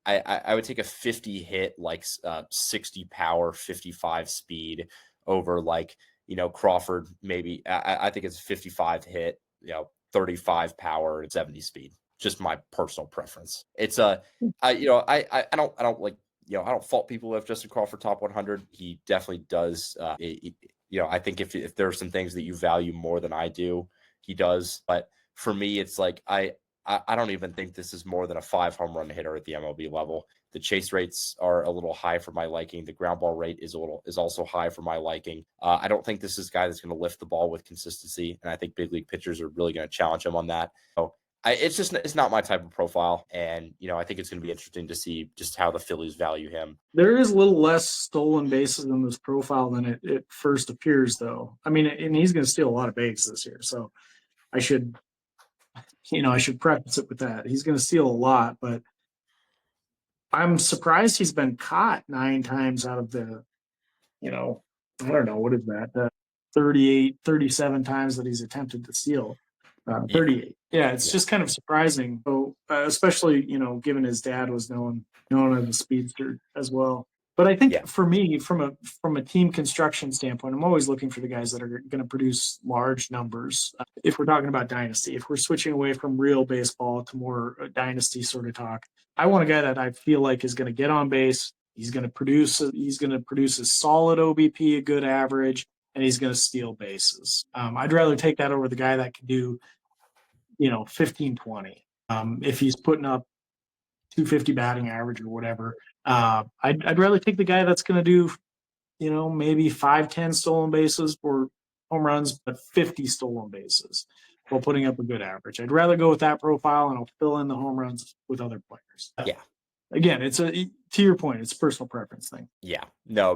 I would take a 50 hit, like 60 power, 55 speed over Crawford. Maybe I think it's 55 hit, 35 power and 70 speed. Just my personal preference. It's I don't fault people who have Justin Crawford top 100. He definitely does. I think if there are some things that you value more than I do, he does. But for me, it's like I don't even think this is more than a 5 home run hitter at the MLB level. The chase rates are a little high for my liking. The ground ball rate is also high for my liking. I don't think this is a guy that's going to lift the ball with consistency, and I think big league pitchers are really going to challenge him on that. So it's not my type of profile, and I think it's going to be interesting to see just how the Phillies value him. There is a little less stolen bases in this profile than it first appears, though. I mean, and he's going to steal a lot of bases this year, so I should preface it with that. He's going to steal a lot, but I'm surprised he's been caught 9 times out of the, I don't know, what is that? 38, 37 times that he's attempted to steal. 38. Yeah, it's just kind of surprising. So, especially, given his dad was known as a speedster as well. But I think for me, from a team construction standpoint, I'm always looking for the guys that are going to produce large numbers. If we're talking about dynasty, if we're switching away from real baseball to more dynasty sort of talk, I want a guy that I feel like is going to get on base. He's going to produce a solid OBP, a good average, and he's going to steal bases. I'd rather take that over the guy that can do, 15, 20. If he's putting up 250 batting average or whatever, I'd rather take the guy that's going to do, maybe 5, 10 stolen bases or home runs, but 50 stolen bases while putting up a good average. I'd rather go with that profile, and I'll fill in the home runs with other players. Yeah. Again, it's to your point, it's a personal preference thing. Yeah, no,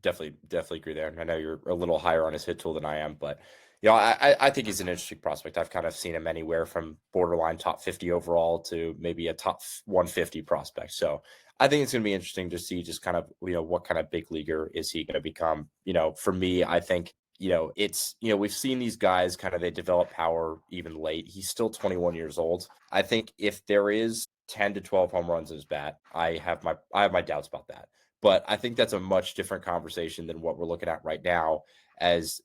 definitely agree there. I know you're a little higher on his hit tool than I am, but I think he's an interesting prospect. I've kind of seen him anywhere from borderline top 50 overall to maybe a top 150 prospect. So I think it's going to be interesting to see just kind of what kind of big leaguer is he going to become. For me, I think it's we've seen these guys kind of they develop power even late. He's still 21 years old. I think if there is 10 to 12 home runs in his bat, I have my doubts about that. But I think that's a much different conversation than what we're looking at right now. As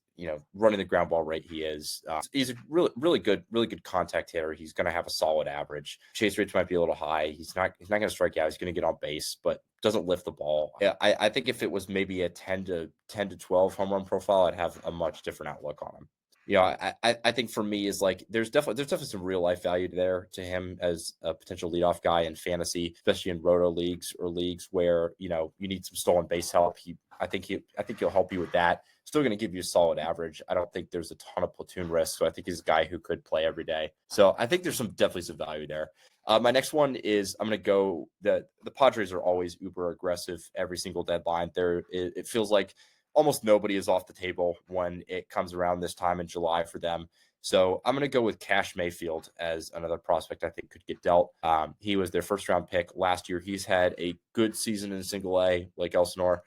running the ground ball rate he is, he's a really good contact hitter. He's going to have a solid average. Chase rates might be a little high. He's not going to strike out. He's going to get on base, but doesn't lift the ball. I think if it was maybe a 10 to 12 home run profile, I'd have a much different outlook on him. I think for me is like there's definitely some real life value there to him as a potential leadoff guy in fantasy, especially in roto leagues or leagues where you need some stolen base help. I think he'll help you with that. Still going to give you a solid average. I don't think there's a ton of platoon risk, so I think he's a guy who could play every day. So I think there's definitely some value there. My next one is I'm going to go the Padres are always uber aggressive every single deadline. It feels like almost nobody is off the table when it comes around this time in July for them. So I'm going to go with Cash Mayfield as another prospect I think could get dealt. He was their first round pick last year. He's had a good season in single A, like Elsinore.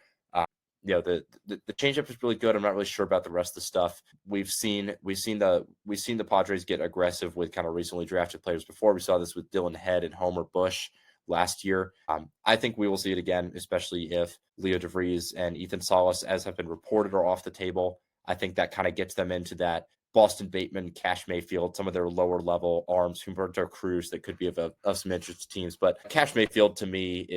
The changeup is really good. I'm not really sure about the rest of the stuff. We've seen the Padres get aggressive with kind of recently drafted players before. We saw this with Dylan Head and Homer Bush last year. I think we will see it again, especially if Leo DeVries and Ethan Salas, as have been reported, are off the table. I think that kind of gets them into that Boston Bateman, Cash Mayfield, some of their lower level arms, Humberto Cruz, that could be of some interest to teams. But Cash Mayfield, to me,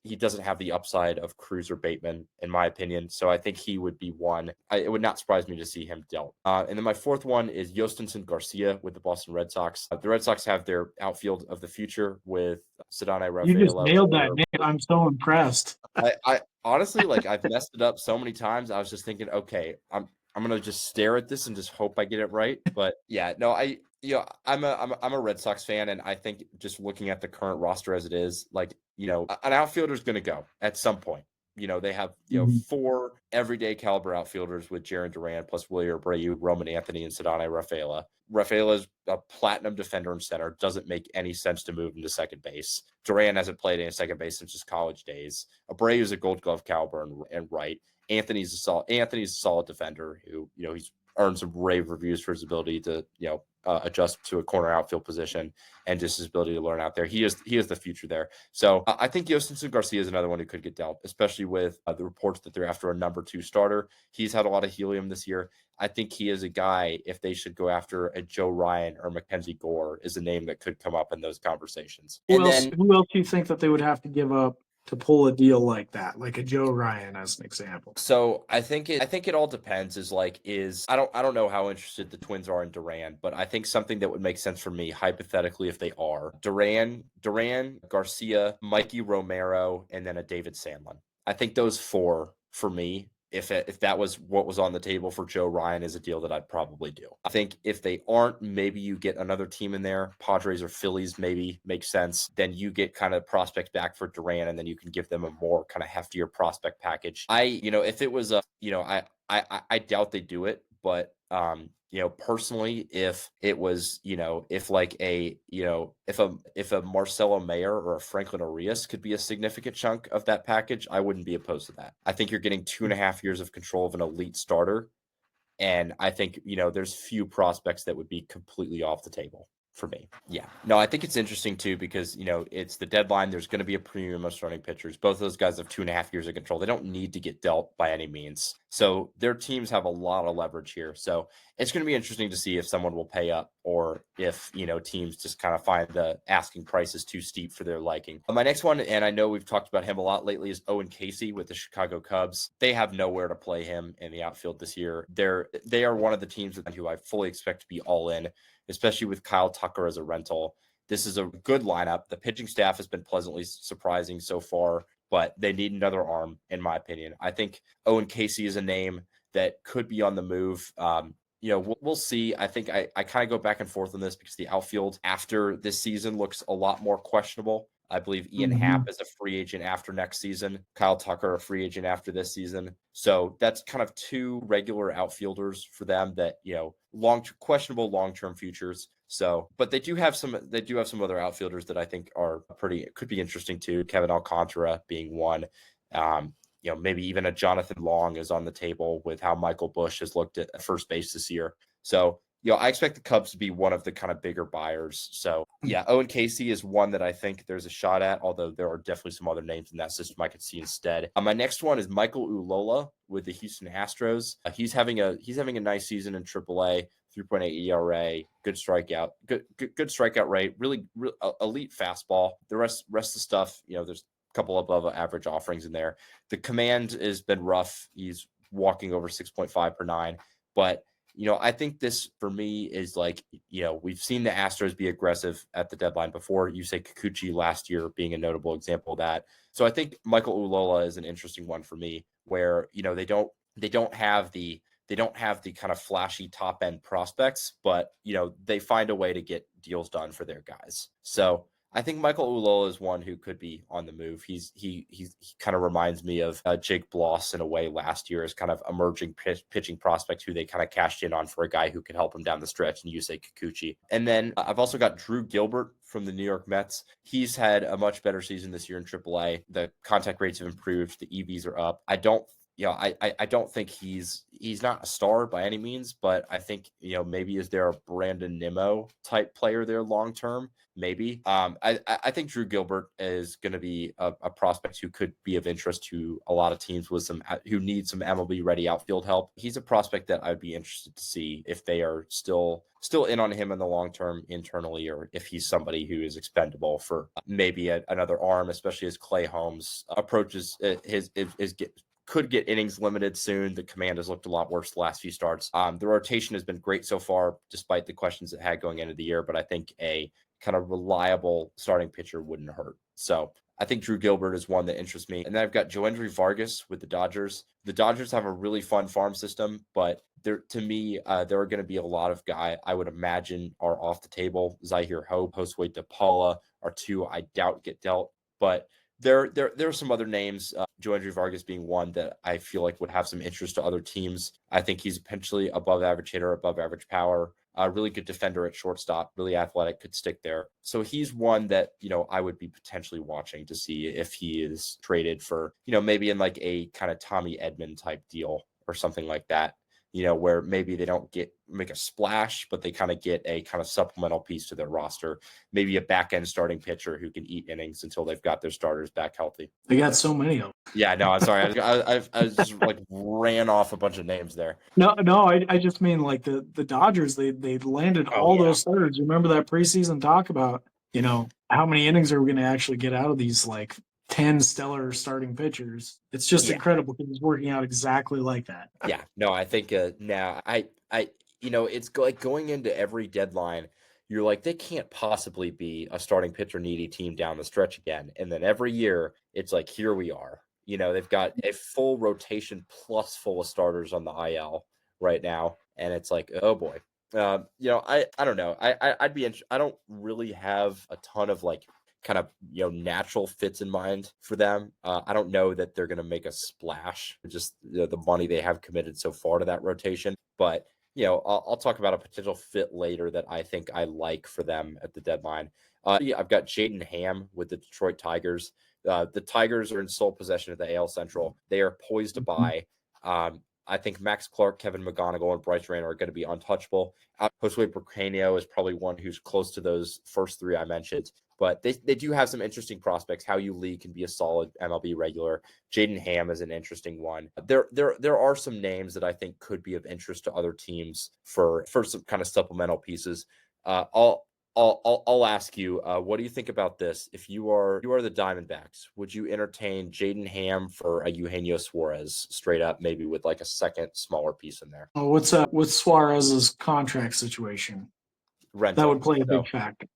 he doesn't have the upside of Cruz or Bateman, in my opinion. So I think he would be one. It would not surprise me to see him dealt. And then my fourth one is Yostinson Garcia with the Boston Red Sox. The Red Sox have their outfield of the future with Ceddanne Rafaela. You just nailed that name. I'm so impressed. I honestly, I've messed it up so many times. I was just thinking, okay, I'm going to just stare at this and just hope I get it right. But yeah, no, I'm a Red Sox fan. And I think just looking at the current roster as it is, an outfielder is going to go at some point. They have, 4 everyday caliber outfielders with Jarren Duran plus Willie Abreu, Roman Anthony, and Ceddanne Rafaela. Rafaela is a platinum defender in center. Doesn't make any sense to move him to second base. Duran hasn't played in second base since his college days. Abreu is a Gold Glove caliber and right. Anthony's a solid defender who, he's earned some rave reviews for his ability to, adjust to a corner outfield position and just his ability to learn out there. He is the future there. So I think Yostinson Garcia is another one who could get dealt, especially with the reports that they're after a number 2 starter. He's had a lot of helium this year. I think he is a guy, if they should go after a Joe Ryan or Mackenzie Gore, is a name that could come up in those conversations. Who else do you think that they would have to give up to pull a deal like that, like a Joe Ryan as an example? So I think it all depends. I don't know how interested the Twins are in Duran, but I think something that would make sense for me, hypothetically, if they are Duran, Garcia, Mikey Romero, and then a David Sandlin. I think those 4 for me. If that was what was on the table for Joe Ryan, is a deal that I'd probably do. I think if they aren't, maybe you get another team in there, Padres or Phillies maybe makes sense. Then you get kind of prospects back for Duran, and then you can give them a more kind of heftier prospect package. If it was I doubt they do it, but personally, if it was, if a Marcelo Mayer or a Franklin Arias could be a significant chunk of that package, I wouldn't be opposed to that. I think you're getting 2.5 years of control of an elite starter. And I think, there's few prospects that would be completely off the table for me. Yeah. No, I think it's interesting too, because, it's the deadline. There's going to be a premium of starting pitchers. Both of those guys have 2.5 years of control. They don't need to get dealt by any means. So their teams have a lot of leverage here. So it's going to be interesting to see if someone will pay up or if, teams just kind of find the asking prices too steep for their liking. My next one, and I know we've talked about him a lot lately, is Owen Casey with the Chicago Cubs. They have nowhere to play him in the outfield this year. They are one of the teams who I fully expect to be all in, especially with Kyle Tucker as a rental. This is a good lineup. The pitching staff has been pleasantly surprising so far, but they need another arm, in my opinion. I think Owen Casey is a name that could be on the move. We'll see. I think I kind of go back and forth on this because the outfield after this season looks a lot more questionable. I believe Ian Mm-hmm. Happ is a free agent after next season. Kyle Tucker, a free agent after this season. So that's kind of two regular outfielders for them that, questionable long-term futures. So, but they do have some other outfielders that I think are could be interesting too. Kevin Alcantara being one. Um, maybe even a Jonathan Long is on the table with how Michael Busch has looked at first base this year. So, I expect the Cubs to be one of the kind of bigger buyers. So, yeah, Owen Casey is one that I think there's a shot at, although there are definitely some other names in that system I could see instead. My next one is Michael Ulola with the Houston Astros. He's having a nice season in AAA, 3.8 ERA, good strikeout rate, really elite fastball. The rest of the stuff, there's a couple above average offerings in there. The command has been rough. He's walking over 6.5 per nine, but I think this for me is like, we've seen the Astros be aggressive at the deadline before. Yusei Kikuchi last year being a notable example of that. So I think Michael Ulola is an interesting one for me where, they don't have the kind of flashy top end prospects, but they find a way to get deals done for their guys. So I think Michael Ulola is one who could be on the move. He kind of reminds me of Jake Bloss in a way last year as kind of emerging pitching prospect who they kind of cashed in on for a guy who could help him down the stretch, and Yusei Kikuchi. And then I've also got Drew Gilbert from the New York Mets. He's had a much better season this year in AAA. The contact rates have improved. The EVs are up. I don't think he's not a star by any means, but I think, maybe is there a Brandon Nimmo type player there long term? Maybe. I think Drew Gilbert is going to be a prospect who could be of interest to a lot of teams who need some MLB ready outfield help. He's a prospect that I'd be interested to see if they are still in on him in the long term internally, or if he's somebody who is expendable for maybe another arm, especially as Clay Holmes approaches could get innings limited soon. The command has looked a lot worse the last few starts. The rotation has been great so far, despite the questions it had going into the year, but I think a kind of reliable starting pitcher wouldn't hurt. So I think Drew Gilbert is one that interests me. And then I've got Joendry Vargas with the Dodgers. The Dodgers have a really fun farm system, but there are going to be a lot of guys I would imagine are off the table. Zahir Hope, Josue DePaula are two I doubt get dealt, but there are some other names, Joendry Vargas being one that I feel like would have some interest to other teams. I think he's potentially above average hitter, above average power, a really good defender at shortstop, really athletic, could stick there. So he's one that, I would be potentially watching to see if he is traded for, maybe in like a kind of Tommy Edman type deal or something like that. Where maybe they don't make a splash, but they kind of get a kind of supplemental piece to their roster, maybe a back end starting pitcher who can eat innings until they've got their starters back healthy. They got so many of them. Yeah, no, I'm sorry. I just like ran off a bunch of names there. No, I just mean like the Dodgers, they landed all those starters. You remember that preseason talk about, how many innings are we going to actually get out of these like 10 stellar starting pitchers? It's just incredible because it's working out exactly like that. Yeah, no, I think now it's like going into every deadline, you're like, they can't possibly be a starting pitcher needy team down the stretch again. And then every year it's like, here we are. They've got a full rotation plus full of starters on the IL right now. And it's like, oh boy. I don't know. I'd be interested. I don't really have a ton of like kind of natural fits in mind for them. I don't know that they're going to make a splash, just the money they have committed so far to that rotation. But I'll talk about a potential fit later that I think I like for them at the deadline. I've got Jaden Ham with the Detroit Tigers. The Tigers are in sole possession of the AL Central. They are poised to buy. I think Max Clark, Kevin McGonigal, and Bryce Rayner are going to be untouchable. Josue Burqueño is probably one who's close to those first three I mentioned. But they do have some interesting prospects. Howie Lee can be a solid MLB regular. Jaden Ham is an interesting one. There are some names that I think could be of interest to other teams for some kind of supplemental pieces. I'll ask you, what do you think about this? If you are the Diamondbacks, would you entertain Jaden Ham for a Eugenio Suarez straight up, maybe with like a second smaller piece in there? What's Suarez's contract situation? Rental. That would play a big factor.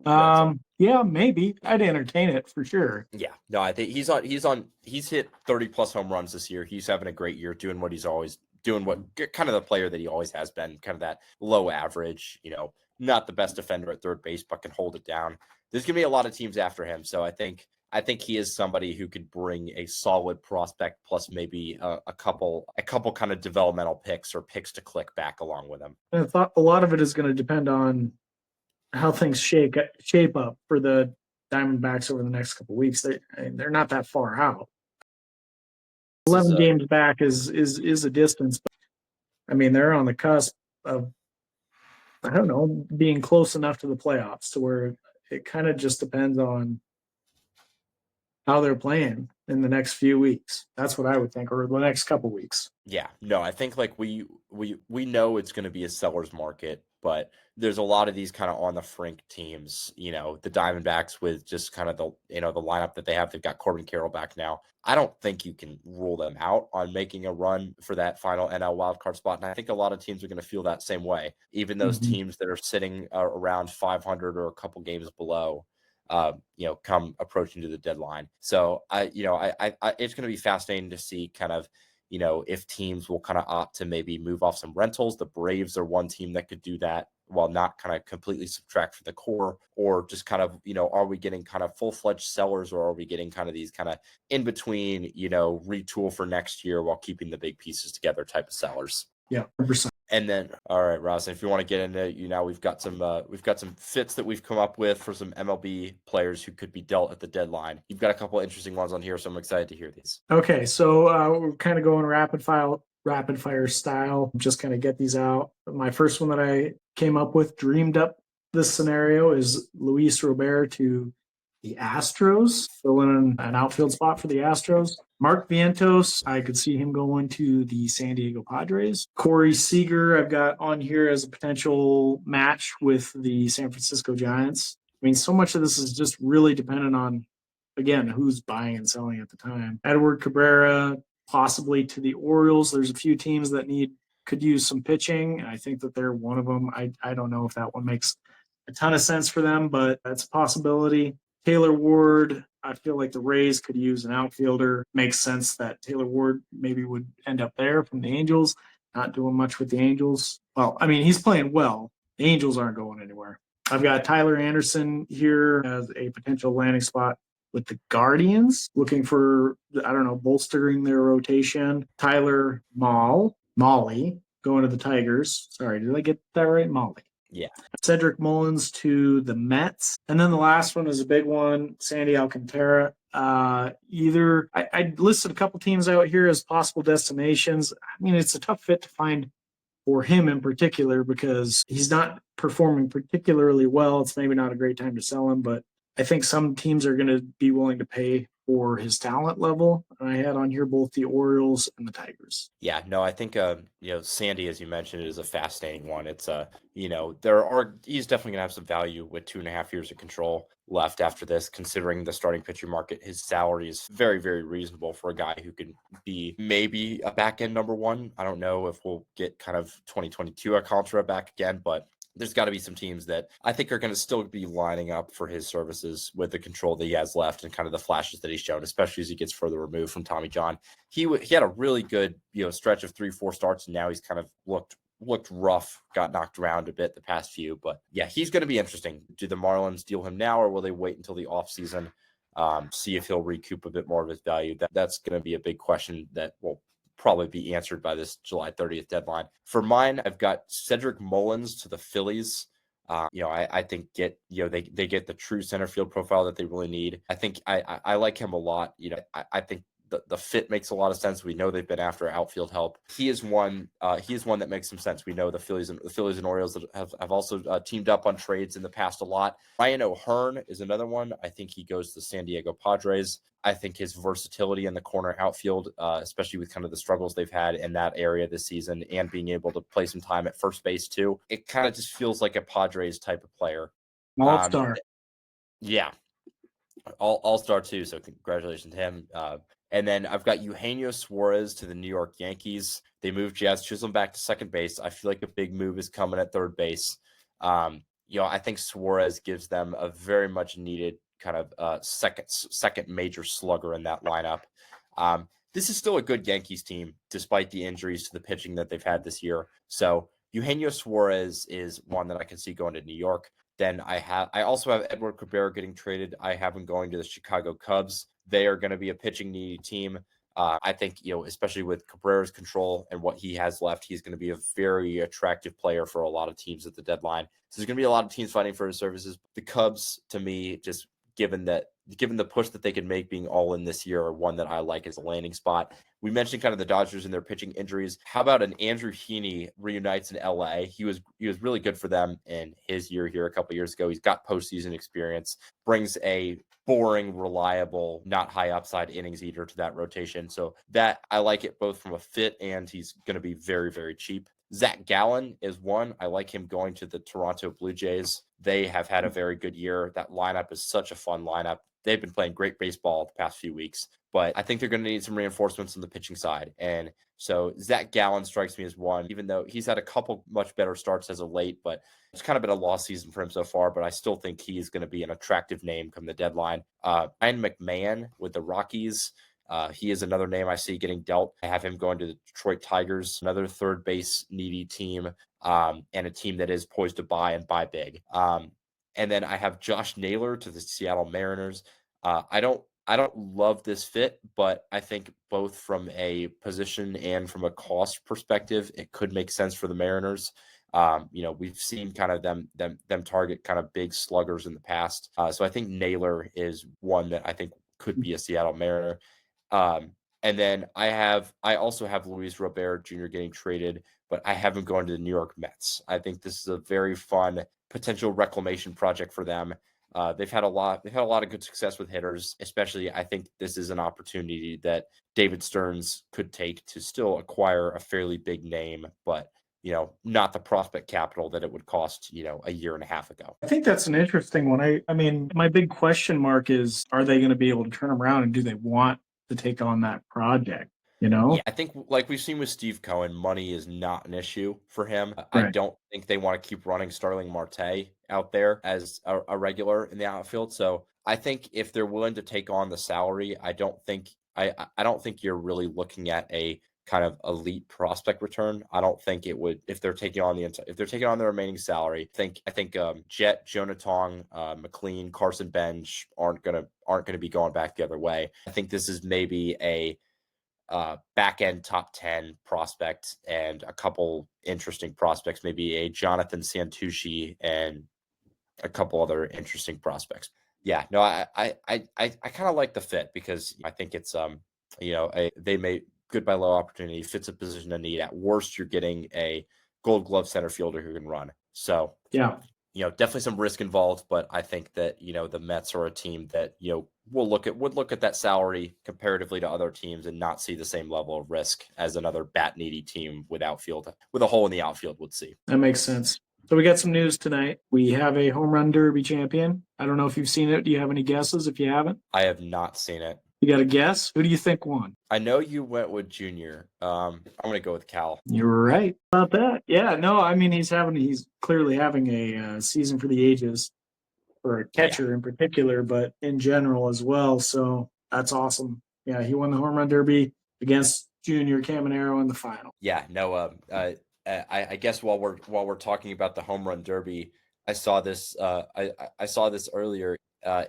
Rental. Yeah, maybe I'd entertain it for sure. Yeah, no, I think he's hit 30 plus home runs this year. He's having a great year, doing what he's always doing, what kind of the player that he always has been, kind of that low average, not the best defender at third base, but can hold it down. There's going to be a lot of teams after him. So I think he is somebody who could bring a solid prospect plus maybe a couple kind of developmental picks or picks to click back along with him. And I thought a lot of it is going to depend on how things shape up for the Diamondbacks over the next couple of weeks. They're not that far out. 11 games back is a distance, but I mean they're on the cusp of, I don't know, being close enough to the playoffs to where it kind of just depends on how they're playing in the next few weeks. That's what I would think, or the next couple of weeks. Yeah, no, I think like we know it's going to be a seller's market, but there's a lot of these kind of on the frink teams, the Diamondbacks with just kind of the lineup that they have. They've got Corbin Carroll back now. I don't think you can rule them out on making a run for that final NL wildcard spot. And I think a lot of teams are going to feel that same way. Even those teams that are sitting around 500 or a couple games below, come approaching to the deadline. So I it's going to be fascinating to see kind of, if teams will kind of opt to maybe move off some rentals. The Braves are one team that could do that while not kind of completely subtract from the core, or just kind of, are we getting kind of full-fledged sellers, or are we getting kind of these kind of in between, retool for next year while keeping the big pieces together type of sellers. Yeah, 100%. And then, all right, Ross, if you want to get into, we've got some fits that we've come up with for some MLB players who could be dealt at the deadline. You've got a couple of interesting ones on here, so I'm excited to hear these. Okay, so we're kind of going rapid fire style. Just kind of get these out. My first one that I came up with, dreamed up this scenario, is Luis Robert to the Astros, filling in an outfield spot for the Astros. Mark Vientos, I could see him going to the San Diego Padres. Corey Seager, I've got on here as a potential match with the San Francisco Giants. I mean, so much of this is just really dependent on, again, who's buying and selling at the time. Edward Cabrera, possibly to the Orioles. There's a few teams that could use some pitching. I think that they're one of them. I don't know if that one makes a ton of sense for them, but that's a possibility. Taylor Ward, I feel like the Rays could use an outfielder. Makes sense that Taylor Ward maybe would end up there from the Angels. Not doing much with the Angels. Well, I mean, he's playing well. The Angels aren't going anywhere. I've got Tyler Anderson here as a potential landing spot with the Guardians, looking for, bolstering their rotation. Tyler Molly, going to the Tigers. Sorry, did I get that right? Molly. Yeah. Cedric Mullins to the Mets. And then the last one is a big one, Sandy Alcantara. I listed a couple teams out here as possible destinations. I mean, it's a tough fit to find for him in particular because he's not performing particularly well. It's maybe not a great time to sell him, but I think some teams are going to be willing to pay for his talent level. I had on here both the Orioles and the Tigers. Yeah, no, I think Sandy, as you mentioned, is a fascinating one. It's he's definitely gonna have some value with 2.5 years of control left after this, considering the starting pitcher market. His salary is very, very reasonable for a guy who can be maybe a back end number one. I don't know if we'll get kind of 2022 Alcantara back again, but there's got to be some teams that I think are going to still be lining up for his services with the control that he has left and kind of the flashes that he's shown, especially as he gets further removed from Tommy John. He had a really good, stretch of 3-4 starts, and now he's kind of looked rough, got knocked around a bit the past few. But yeah, he's going to be interesting. Do the Marlins deal him now, or will they wait until the offseason, see if he'll recoup a bit more of his value? That's going to be a big question that will probably be answered by this July 30th deadline. For mine, I've got Cedric Mullins to the Phillies. I think they get the true center field profile that they really need. I think I like him a lot. I think the fit makes a lot of sense. We know they've been after outfield help. He is one that makes some sense. We know the Phillies and Orioles have also teamed up on trades in the past a lot. Ryan O'Hearn is another one. I think he goes to the San Diego Padres. I think his versatility in the corner outfield, especially with kind of the struggles they've had in that area this season and being able to play some time at first base too, it kind of just feels like a Padres type of player. All-star. Yeah. All-star too, so congratulations to him. And then I've got Eugenio Suarez to the New York Yankees. They moved Jazz Chisholm back to second base. I feel like a big move is coming at third base. I think Suarez gives them a very much needed kind of second major slugger in that lineup. This is still a good Yankees team, despite the injuries to the pitching that they've had this year. So Eugenio Suarez is one that I can see going to New York. Then I also have Edward Cabrera getting traded. I have him going to the Chicago Cubs. They are going to be a pitching needy team. I think, especially with Cabrera's control and what he has left, he's going to be a very attractive player for a lot of teams at the deadline. So there's going to be a lot of teams fighting for his services. The Cubs, to me, just given the push that they can make being all in this year, are one that I like as a landing spot. We mentioned kind of the Dodgers and their pitching injuries. How about an Andrew Heaney reunites in LA? He was really good for them in his year here a couple years ago. He's got postseason experience, brings a boring, reliable, not high upside innings eater to that rotation. So that I like it both from a fit, and he's going to be very, very cheap. Zach Gallen is one. I like him going to the Toronto Blue Jays. They have had a very good year. That lineup is such a fun lineup. They've been playing great baseball the past few weeks, but I think they're going to need some reinforcements on the pitching side. And so Zach Gallen strikes me as one, even though he's had a couple much better starts as of late, but it's kind of been a lost season for him so far. But I still think he's going to be an attractive name come the deadline. Ryan McMahon with the Rockies. He is another name I see getting dealt. I have him going to the Detroit Tigers, another third base needy team, and a team that is poised to buy and buy big. And then I have Josh Naylor to the Seattle Mariners. I don't love this fit, but I think both from a position and from a cost perspective, it could make sense for the Mariners. We've seen kind of them target kind of big sluggers in the past. So I think Naylor is one that I think could be a Seattle Mariner. And then I also have Luis Robert Jr. getting traded, but I have him going to the New York Mets. I think this is a very fun potential reclamation project for them. They've had a lot of good success with hitters, especially. I think this is an opportunity that David Stearns could take to still acquire a fairly big name, but not the prospect capital that it would cost, a year and a half ago. I think that's an interesting one. I mean, my big question mark is, are they going to be able to turn around, and do they want to take on that project? Yeah, I think like we've seen with Steve Cohen, money is not an issue for him. I Right. don't think they want to keep running Starling Marte out there as a regular in the outfield. So I think if they're willing to take on the salary, I don't think you're really looking at a kind of elite prospect return. I don't think it would if they're taking on the remaining salary. I think Jet, Jonathan, McLean, Carson Bench aren't gonna be going back the other way. I think this is maybe a back end top 10 prospect and a couple interesting prospects, maybe a Jonathan Santucci and a couple other interesting prospects. Yeah, no, I kind of like the fit because I think it's they made good by low opportunity, fits a position of need. At worst, you're getting a Gold Glove center fielder who can run. So Yeah. definitely some risk involved, but I think that, the Mets are a team that, would look at that salary comparatively to other teams and not see the same level of risk as another bat needy team with a hole in the outfield would see. That makes sense. So we got some news tonight. We have a home run derby champion. I don't know if you've seen it. Do you have any guesses if you haven't? I have not seen it. You got a guess? Who do you think won? I know you went with Junior. I'm going to go with Cal. You're right about that. Yeah, no, I mean, he's clearly having a season for the ages for a catcher in particular, but in general as well. So that's awesome. Yeah, he won the home run derby against Junior Caminero in the final. Yeah, no. I guess while we're talking about the home run derby, I saw this. I saw this earlier.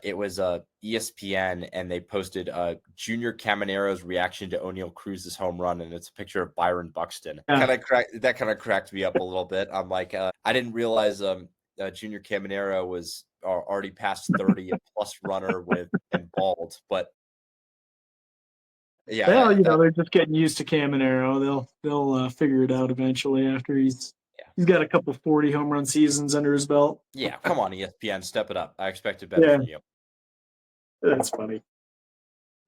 It was ESPN, and they posted Junior Caminero's reaction to O'Neal Cruz's home run, and it's a picture of Byron Buxton. Yeah. That kind of cracked me up a little bit. I'm like, I didn't realize Junior Caminero was already past 30, a plus runner and bald, but yeah, Well, they're just getting used to Caminero. They'll figure it out eventually after he's got a couple 40 home run seasons under his belt. yeah. Come on, ESPN, step it up. I expected better Yeah, from you. that's funny.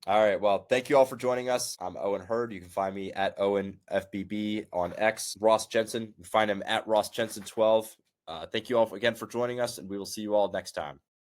All right. Well, thank you all for joining us. I'm Owen Hurd. You can find me at Owen FBB on X. Ross Jensen, you can find him at Ross Jensen 12. Thank you all again for joining us, and we will see you all next time.